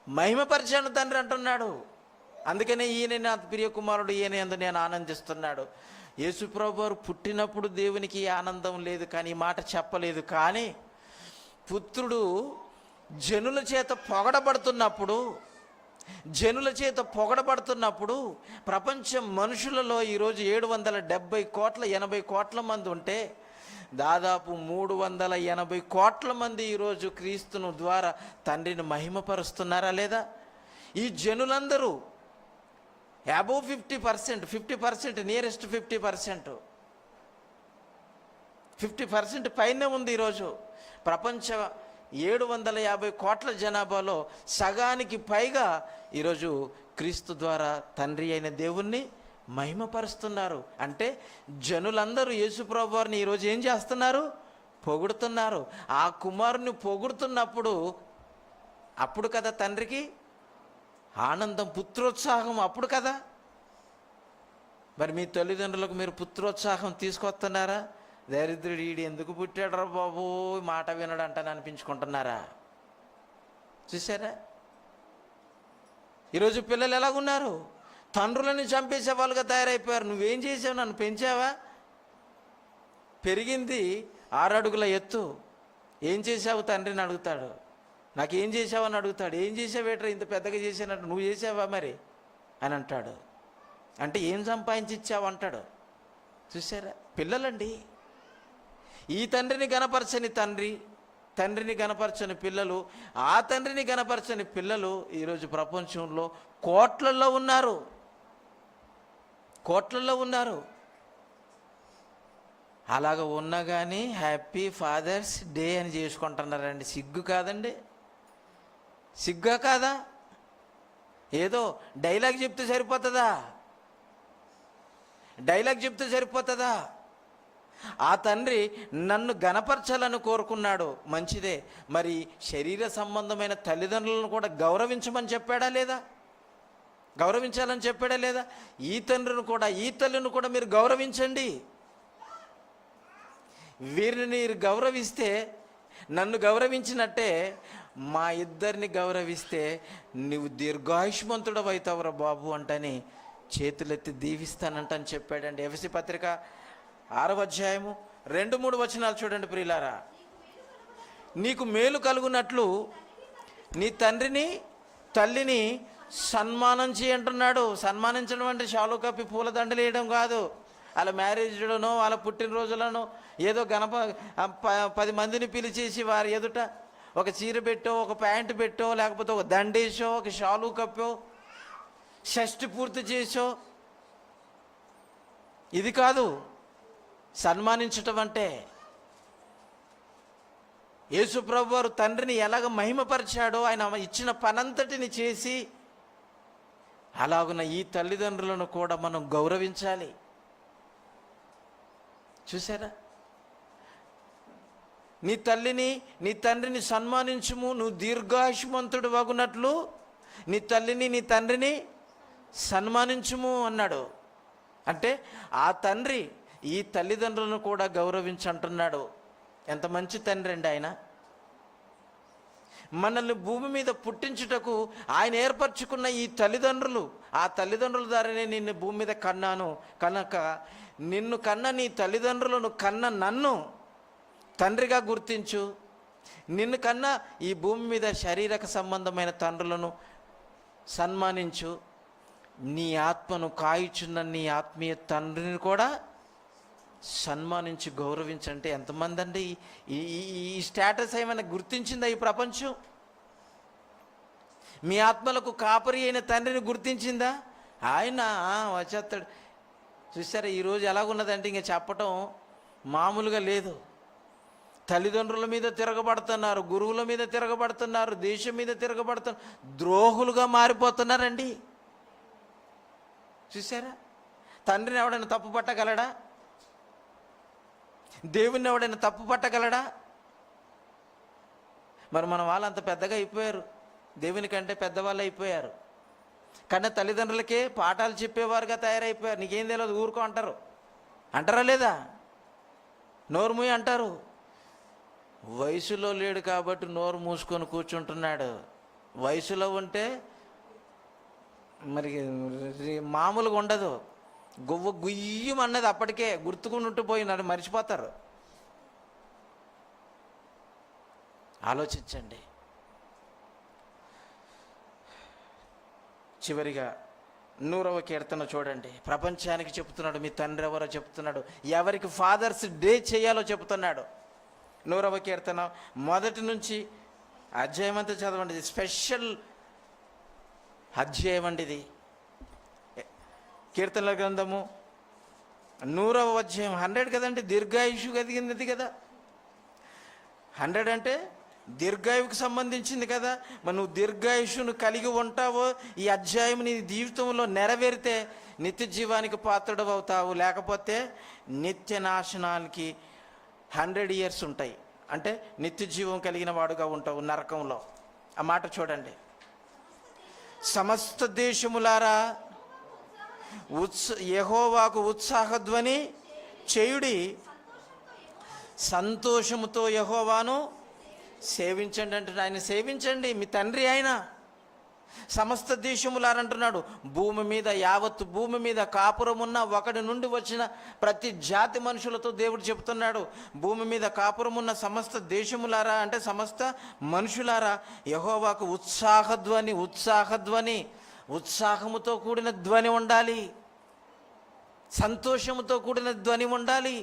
మహిమపరిచాను తండ్రి అంటున్నాడు. అందుకనే ఈయన నా ప్రియ కుమారుడు, ఈయన యందు నేను ఆనందిస్తున్నాడు. యేసుప్రభు వారు పుట్టినప్పుడు దేవునికి ఆనందం లేదు, కానీ ఈ మాట చెప్పలేదు. కానీ పుత్రుడు జనుల చేత పొగడబడుతున్నప్పుడు ప్రపంచం మనుషులలో ఈరోజు 770 కోట్ల 80 కోట్ల మంది ఉంటే దాదాపు 380 కోట్ల మంది ఈరోజు క్రీస్తును ద్వారా తండ్రిని మహిమపరుస్తున్నారా లేదా? ఈ జనులందరూ అబోవ్ 50%, నియరెస్ట్ 50% పైనే ఉంది. ఈరోజు ప్రపంచ 750 కోట్ల జనాభాలో సగానికి పైగా ఈరోజు క్రీస్తు ద్వారా తండ్రి అయిన దేవుణ్ణి మహిమపరుస్తున్నారు. అంటే జనులందరూ యేసుప్రభు వారిని ఈరోజు ఏం చేస్తున్నారు? పొగుడుతున్నారు. ఆ కుమారుని పొగుడుతున్నప్పుడు అప్పుడు కదా తండ్రికి ఆనందం, పుత్రోత్సాహం అప్పుడు కదా. మరి మీ తల్లిదండ్రులకు మీరు పుత్రోత్సాహం తీసుకొస్తున్నారా? దరిద్రుడు ఈడు ఎందుకు పుట్టాడరా బాబు, మాట వినడు అంటాను అనిపించుకుంటున్నారా? చూసారా? ఈరోజు పిల్లలు ఎలాగున్నారు? తండ్రులని చంపేసే వాళ్ళుగా తయారైపోయారు. నువ్వేం చేసావు? నన్ను పెంచావా? పెరిగింది 6 అడుగుల ఎత్తు, ఏం చేసావు తండ్రిని అడుగుతాడు. నాకేం చేసావు అని అడుగుతాడు. ఏం చేసావేట్రా ఇంత పెద్దగా చేసానంట, నువ్వు చేసావా మరి అని అంటాడు. అంటే ఏం సంపాదించి ఇచ్చావు అంటాడు. చూసారా? పిల్లలండి. ఈ తండ్రిని గణపరచని తండ్రిని గణపరచని పిల్లలు, ఆ తండ్రిని గణపరచని పిల్లలు ఈరోజు ప్రపంచంలో కోట్లల్లో ఉన్నారు. అలాగ ఉన్నా కానీ హ్యాపీ ఫాదర్స్ డే అని చేసుకుంటున్నారండి. సిగ్గు కాదండి? సిగ్గా కాదా? ఏదో డైలాగ్ చెప్తే సరిపోతుందా? ఆ తండ్రి నన్ను గణపరచాలని కోరుకున్నాడు, మంచిదే. మరి శరీర సంబంధమైన తల్లిదండ్రులను కూడా గౌరవించమని చెప్పాడా లేదా? గౌరవించాలని చెప్పాడా లేదా? ఈ తండ్రిని కూడా ఈ తల్లిని కూడా మీరు గౌరవించండి. వీరిని మీరు గౌరవిస్తే నన్ను గౌరవించినట్టే, మా ఇద్దరిని గౌరవిస్తే నువ్వు దీర్ఘాయుష్మంతుడు అవుతావురా బాబు అంటని చేతులెత్తి దీవిస్తానంటని చెప్పాడండి. ఎఫెసీ పత్రిక 6వ అధ్యాయము 2-3 వచనాలు చూడండి ప్రియులారా. నీకు మేలు కలుగునట్లు నీ తండ్రిని తల్లిని సన్మానం చేయంటున్నాడు. సన్మానించడం అంటే షాలు కప్పి పూలదండలు వేయడం కాదు. వాళ్ళ మ్యారేజ్లోనో వాళ్ళ పుట్టినరోజులను ఏదో 10 మందిని పిలిచేసి వారి ఎదుట ఒక చీర పెట్టో, ఒక ప్యాంటు పెట్టో, లేకపోతే ఒక దండేసో, ఒక షాలు కప్పో, షష్టి పూర్తి చేసో, ఇది కాదు సన్మానించటం అంటే. యేసుప్రభు వారు తండ్రిని ఎలాగ మహిమపరిచాడో, ఆయన ఇచ్చిన పనంతటిని చేసి అలాగున ఈ తల్లిదండ్రులను కూడా మనం గౌరవించాలి. చూసారా, నీ తల్లిని నీ తండ్రిని సన్మానించుము, నువ్వు దీర్ఘాయుష్మంతుడు వగునట్లు నీ తల్లిని నీ తండ్రిని సన్మానించుము అన్నాడు. అంటే ఆ తండ్రి ఈ తల్లిదండ్రులను కూడా గౌరవించంటున్నాడు. ఎంత మంచి తండ్రి అండి ఆయన. మనల్ని భూమి మీద పుట్టించుటకు ఆయన ఏర్పరచుకున్న ఈ తల్లిదండ్రులు, ఆ తల్లిదండ్రుల ద్వారానే నిన్ను భూమి మీద కన్నాను కనుక నిన్ను కన్న నీ తల్లిదండ్రులను కన్న నన్ను తండ్రిగా గుర్తించు. నిన్ను కన్నా ఈ భూమి మీద శారీరక సంబంధమైన తండ్రులను సన్మానించు. నీ ఆత్మను కాయుచున్న నీ ఆత్మీయ తండ్రిని కూడా సన్మానించి గౌరవించంటే ఎంతమంది అండి ఈ స్టేటస్ ఏమైనా గుర్తించిందా ఈ ప్రపంచం? మీ ఆత్మలకు కాపరి అయిన తండ్రిని గుర్తించిందా? ఆయన వచ్చేస్తాడు. చూసారా ఈరోజు ఎలాగున్నదంటే ఇంక చెప్పటం మామూలుగా లేదు. తల్లిదండ్రుల మీద తిరగబడుతున్నారు, గురువుల మీద తిరగబడుతున్నారు, దేశం మీద తిరగబడుతున్నారు, ద్రోహులుగా మారిపోతున్నారండి. చూసారా, తండ్రిని ఎవడైనా తప్పు పట్టగలడా? దేవుణ్ణి ఎవడైనా తప్పు పట్టగలడా? మరి మన వాళ్ళు అంత పెద్దగా అయిపోయారు, దేవుని కంటే పెద్దవాళ్ళు అయిపోయారు. కన్నా తల్లిదండ్రులకే పాఠాలు చెప్పేవారుగా తయారైపోయారు. నీకేం తెలియదు ఊరుకో అంటారు. అంటారా లేదా? నోరు మూయి అంటారు. వయసులో లేడు కాబట్టి నోరు మూసుకొని కూర్చుంటున్నాడు. వయసులో ఉంటే మరి మామూలుగా ఉండదు. గువ్వ గుయ్యం అన్నది అప్పటికే గుర్తుకుని ఉండిపోయినాడు, మర్చిపోతారు. ఆలోచించండి. చివరిగా 100వ కీర్తన చూడండి. ప్రపంచానికి చెప్తున్నాడు, మీ తండ్రి ఎవరో చెప్తున్నాడు, ఎవరికి ఫాదర్స్ డే చేయాలో చెప్తున్నాడు. 100వ కీర్తన మొదటి నుంచి అధ్యాయం అంతా చదవండి. ఇది స్పెషల్ అధ్యాయం అండి ఇది. కీర్తనల గ్రంథము 100వ అధ్యాయం. 100 కదండి, దీర్ఘాయుషు కలిగినది కదా. 100 అంటే దీర్ఘాయువుకి సంబంధించింది కదా. మరి నువ్వు దీర్ఘాయుషును కలిగి ఉంటావో ఈ అధ్యాయం నీ జీవితంలో నెరవేరితే నిత్య జీవానికి పాత్రుడు అవుతావు. లేకపోతే నిత్య నాశనానికి 100 years ఉంటాయి. అంటే నిత్య జీవం కలిగిన వాడుగా ఉంటావు నరకంలో. ఆ మాట చూడండి. సమస్త దేశములారా యెహోవాకు ఉత్సాహధ్వని చేయుడి, సంతోషముతో యెహోవాను సేవించండి అంటున్నాడు. ఆయన సేవించండి, మీ తండ్రి ఆయన. సమస్త దేశములారంటున్నాడు. భూమి మీద యావత్తు భూమి మీద కాపురమున్న ఒకడి నుండి వచ్చిన ప్రతి జాతి మనుషులతో దేవుడు చెప్తున్నాడు. భూమి మీద కాపురమున్న సమస్త దేశములారా అంటే సమస్త మనుషులారా యెహోవాకు ఉత్సాహధ్వని, ఉత్సాహధ్వని, ఉత్సాహముతో కూడిన ధ్వని ఉండాలి, సంతోషముతో కూడిన ధ్వని ఉండాలి.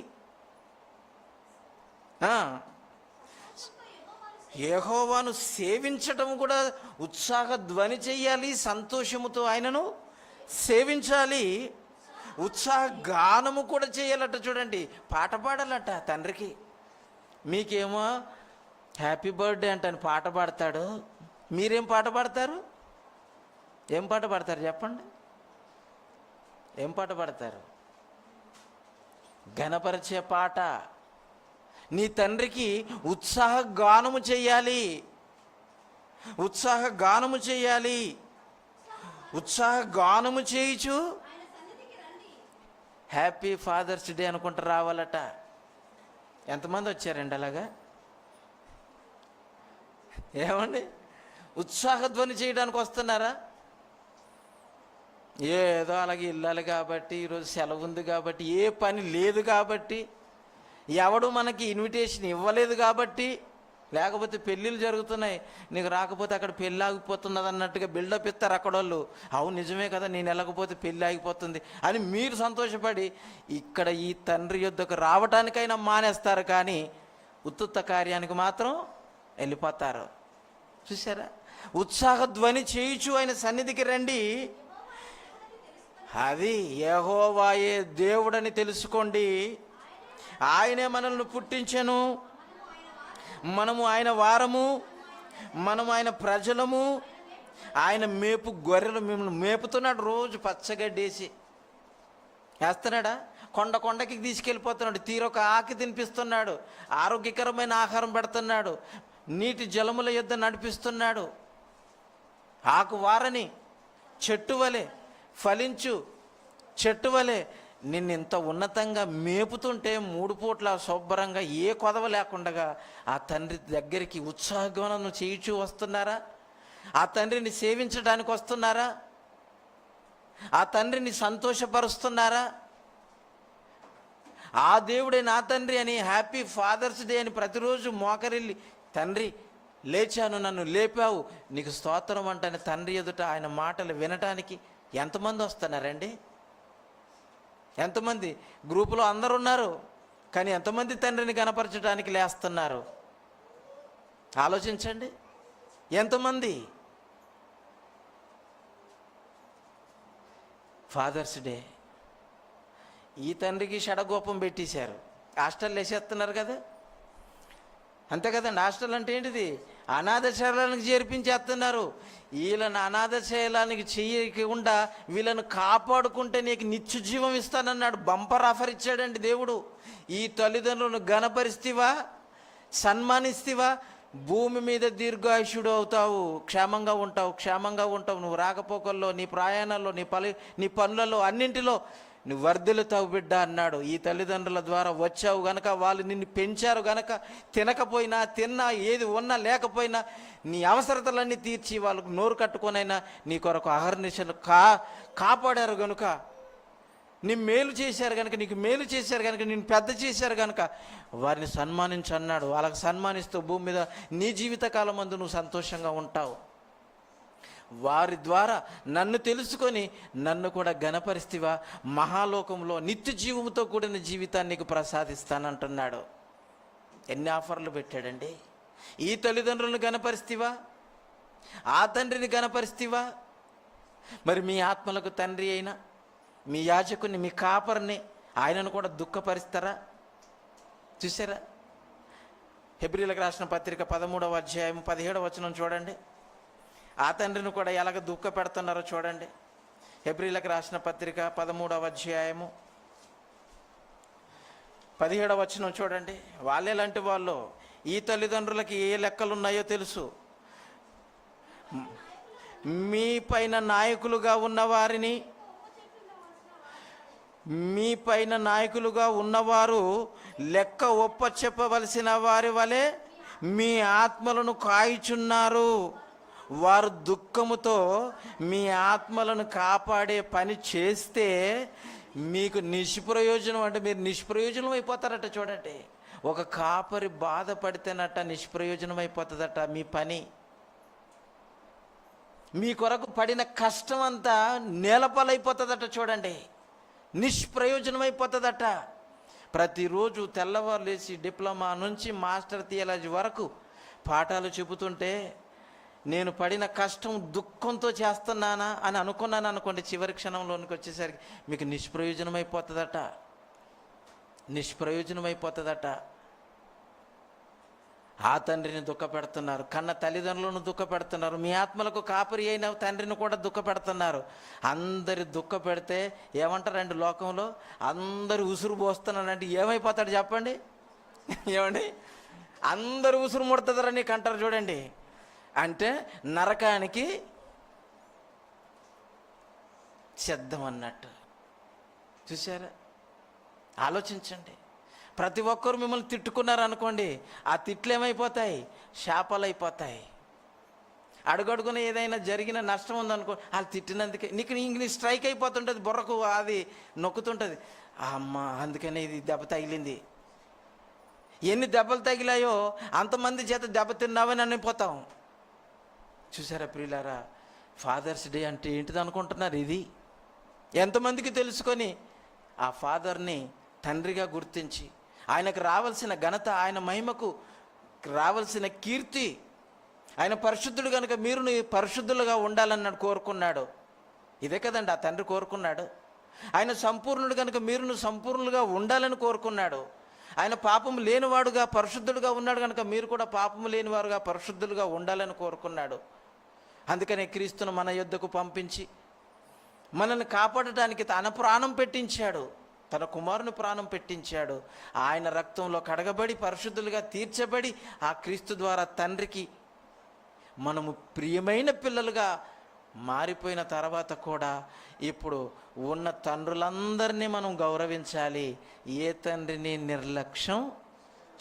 యెహోవాను సేవించటం కూడా ఉత్సాహ ధ్వని చెయ్యాలి, సంతోషముతో ఆయనను సేవించాలి, ఉత్సాహ గానము కూడా చేయాలట. చూడండి, పాట పాడాలట తండ్రికి. మీకేమో హ్యాపీ బర్త్డే అంటాను పాట పాడతాడు, మీరేం పాట పాడతారు? ఏం పాట పాడతారు చెప్పండి? ఏం పాట పాడతారు? ఘనపరిచే పాట. నీ తండ్రికి ఉత్సాహ గానము చేయాలి, ఉత్సాహ గానము చేయాలి. ఉత్సాహ గానము చేయించు హ్యాపీ ఫాదర్స్ డే అనుకుంటూ రావాలట. ఎంతమంది వచ్చారండి అలాగా? ఏమండి, ఉత్సాహధ్వని చేయడానికి వస్తున్నారా? ఏదో అలాగే వెళ్ళాలి కాబట్టి, ఈరోజు సెలవు ఉంది కాబట్టి, ఏ పని లేదు కాబట్టి, ఎవడు మనకి ఇన్విటేషన్ ఇవ్వలేదు కాబట్టి, లేకపోతే పెళ్ళిళ్ళు జరుగుతున్నాయి నీకు రాకపోతే అక్కడ పెళ్ళి ఆగిపోతున్నది అన్నట్టుగా బిల్డప్ ఇస్తారు అక్కడోళ్ళు. అవును నిజమే కదా, నేను వెళ్ళకపోతే పెళ్ళి ఆగిపోతుంది అని మీరు సంతోషపడి ఇక్కడ ఈ తండ్రి యొద్దకు రావటానికైనా మానేస్తారు, కానీ ఉత్తుత్త కార్యానికి మాత్రం వెళ్ళిపోతారు. చూసారా? ఉత్సాహ ధ్వని చేయుచు ఆయన సన్నిధికి రండి. అది యెహోవాయే దేవుడని తెలుసుకోండి. ఆయనే మనల్ని పుట్టించెను, మనము ఆయన వారము, మనము ఆయన ప్రజలము, ఆయన గొర్రెలు మిమ్మల్ని మేపుతున్నాడు, రోజు పచ్చగడ్డేసి వేస్తున్నాడా, కొండ కొండకి తీసుకెళ్ళిపోతున్నాడు, తీరొక ఆకి తినిపిస్తున్నాడు, ఆరోగ్యకరమైన ఆహారం పెడుతున్నాడు, నీటి జలముల యొద్ద నడిపిస్తున్నాడు. ఆకు వారని చెట్టు వలె ఫలించు చెట్టు వలె నిన్ను ఇంత ఉన్నతంగా మేపుతుంటే 3 పూట్ల శుభ్రంగా ఏ కొదవ లేకుండా ఆ తండ్రి దగ్గరికి ఉత్సాహగానం చేయించు వస్తున్నారా? ఆ తండ్రిని సేవించడానికి వస్తున్నారా? ఆ తండ్రిని సంతోషపరుస్తున్నారా? ఆ దేవుడే నా తండ్రి అని హ్యాపీ ఫాదర్స్ డే అని ప్రతిరోజు మోకరిల్లి, తండ్రి లేచాను, నన్ను లేపావు, నీకు స్తోత్రం అంటని తండ్రి ఎదుట ఆయన మాటలు వినటానికి ఎంతమంది వస్తున్నారండి? ఎంతమంది? గ్రూపులో అందరు ఉన్నారు, కానీ ఎంతమంది తండ్రిని కనపరచడానికి లేస్తున్నారు? ఆలోచించండి, ఎంతమంది? ఫాదర్స్ డే ఈ తండ్రికి షడగోపం పెట్టేశారు, హాస్టల్ వేసేస్తున్నారు కదా, అంతే కదండి. హాస్టల్ అంటే ఏంటిది? అనాథశైలానికి చేర్పించేస్తున్నారు. వీళ్ళని అనాథశైలానికి చేయకుండా వీళ్ళను కాపాడుకుంటే నీకు నిత్య జీవం ఇస్తానన్నాడు. బంపర్ ఆఫర్ ఇచ్చాడండి దేవుడు. ఈ తల్లిదండ్రులను గణపరిస్తేవా, సన్మానిస్తేవా, భూమి మీద దీర్ఘాయుషుడు అవుతావు, క్షేమంగా ఉంటావు. నువ్వు రాకపోకల్లో, నీ ప్రయాణాల్లో, నీ పనులలో అన్నింటిలో నువ్వు వర్ధిల్లుతావు బిడ్డ అన్నాడు. ఈ తల్లిదండ్రుల ద్వారా వచ్చావు గనక, వాళ్ళు నిన్ను పెంచారు గనక, తినకపోయినా తిన్నా, ఏది ఉన్నా లేకపోయినా నీ అవసరతలన్నీ తీర్చి వాళ్ళకు నోరు కట్టుకొనైనా నీ కొరకు అహర్నిశలు కాపాడారు గనుక, నీ మేలు చేశారు కనుక, నీకు మేలు చేశారు కనుక, నిన్ను పెద్ద చేశారు కనుక వారిని సన్మానించు అన్నాడు. వాళ్ళకి సన్మానిస్తూ భూమి మీద నీ జీవితకాలం మందు నువ్వు సంతోషంగా ఉంటావు. వారి ద్వారా నన్ను తెలుసుకొని నన్ను కూడా ఘనపరిస్తేవా, మహాలోకంలో నిత్య జీవముతో కూడిన జీవితాన్ని నీకు ప్రసాదిస్తానంటున్నాడు. ఎన్ని ఆఫర్లు పెట్టాడండి. ఈ తల్లిదండ్రులను ఘనపరిస్తేవా, ఆ తండ్రిని ఘనపరిస్తేవా, మరి మీ ఆత్మలకు తండ్రి అయినా మీ యాజకుని, మీ కాపరిని, ఆయనను కూడా దుఃఖపరుస్తారా? చూసారా? హెబ్రీలకు రాసిన పత్రిక 13వ అధ్యాయం 17వ వచనం చూడండి. ఆ తండ్రిని కూడా ఎలాగ దుఃఖ పెడుతున్నారో చూడండి. హెబ్రీలకు రాసిన పత్రిక 13వ అధ్యాయము 17వ వచనం చూడండి. వాళ్ళేలాంటి వాళ్ళు? ఈ తల్లిదండ్రులకి ఏ లెక్కలు ఉన్నాయో తెలుసు. మీ పైన నాయకులుగా ఉన్నవారు లెక్క ఒప్పచెప్పవలసిన వారి వలె మీ ఆత్మలను కాయుచున్నారు. వారు దుఃఖముతో మీ ఆత్మలను కాపాడే పని చేస్తే మీకు నిష్ప్రయోజనం, అంటే మీరు నిష్ప్రయోజనం అయిపోతారట. చూడండి, ఒక కాపరి బాధపడితేనట నిష్ప్రయోజనం అయిపోతుందట మీ పని. మీ కొరకు పడిన కష్టం అంతా నేలపాలైపోతుందట. చూడండి, నిష్ప్రయోజనం అయిపోతుందట. ప్రతిరోజు తెల్లవారు లేచి డిప్లొమా నుంచి మాస్టర్ థియాలజీ వరకు పాఠాలు చెబుతుంటే నేను పడిన కష్టం దుఃఖంతో చేస్తున్నానా అని అనుకున్నాను అనుకోండి, చివరి క్షణంలోనికి వచ్చేసరికి మీకు నిష్ప్రయోజనం అయిపోతుందట. ఆ తండ్రిని దుఃఖ పెడుతున్నారు, కన్న తల్లిదండ్రులను దుఃఖ పెడుతున్నారు, మీ ఆత్మలకు కాపరి అయిన తండ్రిని కూడా దుఃఖ పెడుతున్నారు. అందరి దుఃఖ పెడితే ఏమంటారండి లోకంలో? అందరు ఉసురు పోస్తున్నారంటే ఏమైపోతాడు చెప్పండి? ఏమండి, అందరు ఉసురు ముడుతుందరా నీకు అంటారు. చూడండి, అంటే నరకానికి సిద్ధం అన్నట్టు. చూసారా? ఆలోచించండి. ప్రతి ఒక్కరు మిమ్మల్ని తిట్టుకున్నారు అనుకోండి, ఆ తిట్లు ఏమైపోతాయి? శాపాలు అయిపోతాయి. అడుగడుగున ఏదైనా జరిగిన నష్టం ఉందనుకో, వాళ్ళు తిట్టినందుకే నీకు స్ట్రైక్ అయిపోతుంటుంది, బుర్రకు అది నొక్కుతుంటుంది. అమ్మ, అందుకనే ఇది దెబ్బ తగిలింది. ఎన్ని దెబ్బలు తగిలాయో అంతమంది చేత దెబ్బ తిన్నావని అనిపోతాం. చూసారా ప్రియులారా? ఫాదర్స్ డే అంటే ఏంటిది అనుకుంటున్నారు? ఇది ఎంతమందికి తెలుసుకొని ఆ ఫాదర్ని తండ్రిగా గుర్తించి ఆయనకు రావాల్సిన ఘనత, ఆయన మహిమకు రావాల్సిన కీర్తి, ఆయన పరిశుద్ధుడు కనుక మీరు పరిశుద్ధులుగా ఉండాలన్నాడు, కోరుకున్నాడు. ఇదే కదండి ఆ తండ్రి కోరుకున్నాడు. ఆయన సంపూర్ణుడు కనుక మీరు సంపూర్ణులుగా ఉండాలని కోరుకున్నాడు. ఆయన పాపం లేనివాడుగా పరిశుద్ధుడుగా ఉన్నాడు కనుక మీరు కూడా పాపము లేనివారుగా పరిశుద్ధులుగా ఉండాలని కోరుకున్నాడు. అందుకనే క్రీస్తును మన యొద్దకు పంపించి మనల్ని కాపాడటానికి తన ప్రాణం పెట్టించాడు, తన కుమారుని ప్రాణం పెట్టించాడు. ఆయన రక్తంలో కడగబడి పరిశుద్ధులుగా తీర్చబడి ఆ క్రీస్తు ద్వారా తండ్రికి మనము ప్రియమైన పిల్లలుగా మారిపోయిన తర్వాత కూడా ఇప్పుడు ఉన్న తండ్రులందరినీ మనం గౌరవించాలి. ఏ తండ్రిని నిర్లక్ష్యం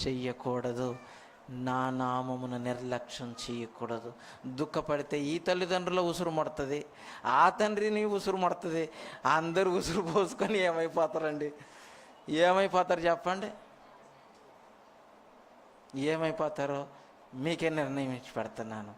చెయ్యకూడదు, నా నామమును నిర్లక్ష్యం చేయకూడదు. దుఃఖపడితే ఈ తల్లిదండ్రుల ఉసురు ముడుతుంది, ఆ తండ్రిని ఉసురు ముడుతుంది, అందరూ ఉసురు పోసుకొని ఏమైపోతారండి? ఏమైపోతారు చెప్పండి? ఏమైపోతారో మీకే నిర్ణయం ఇచ్చి పెడుతున్నాను.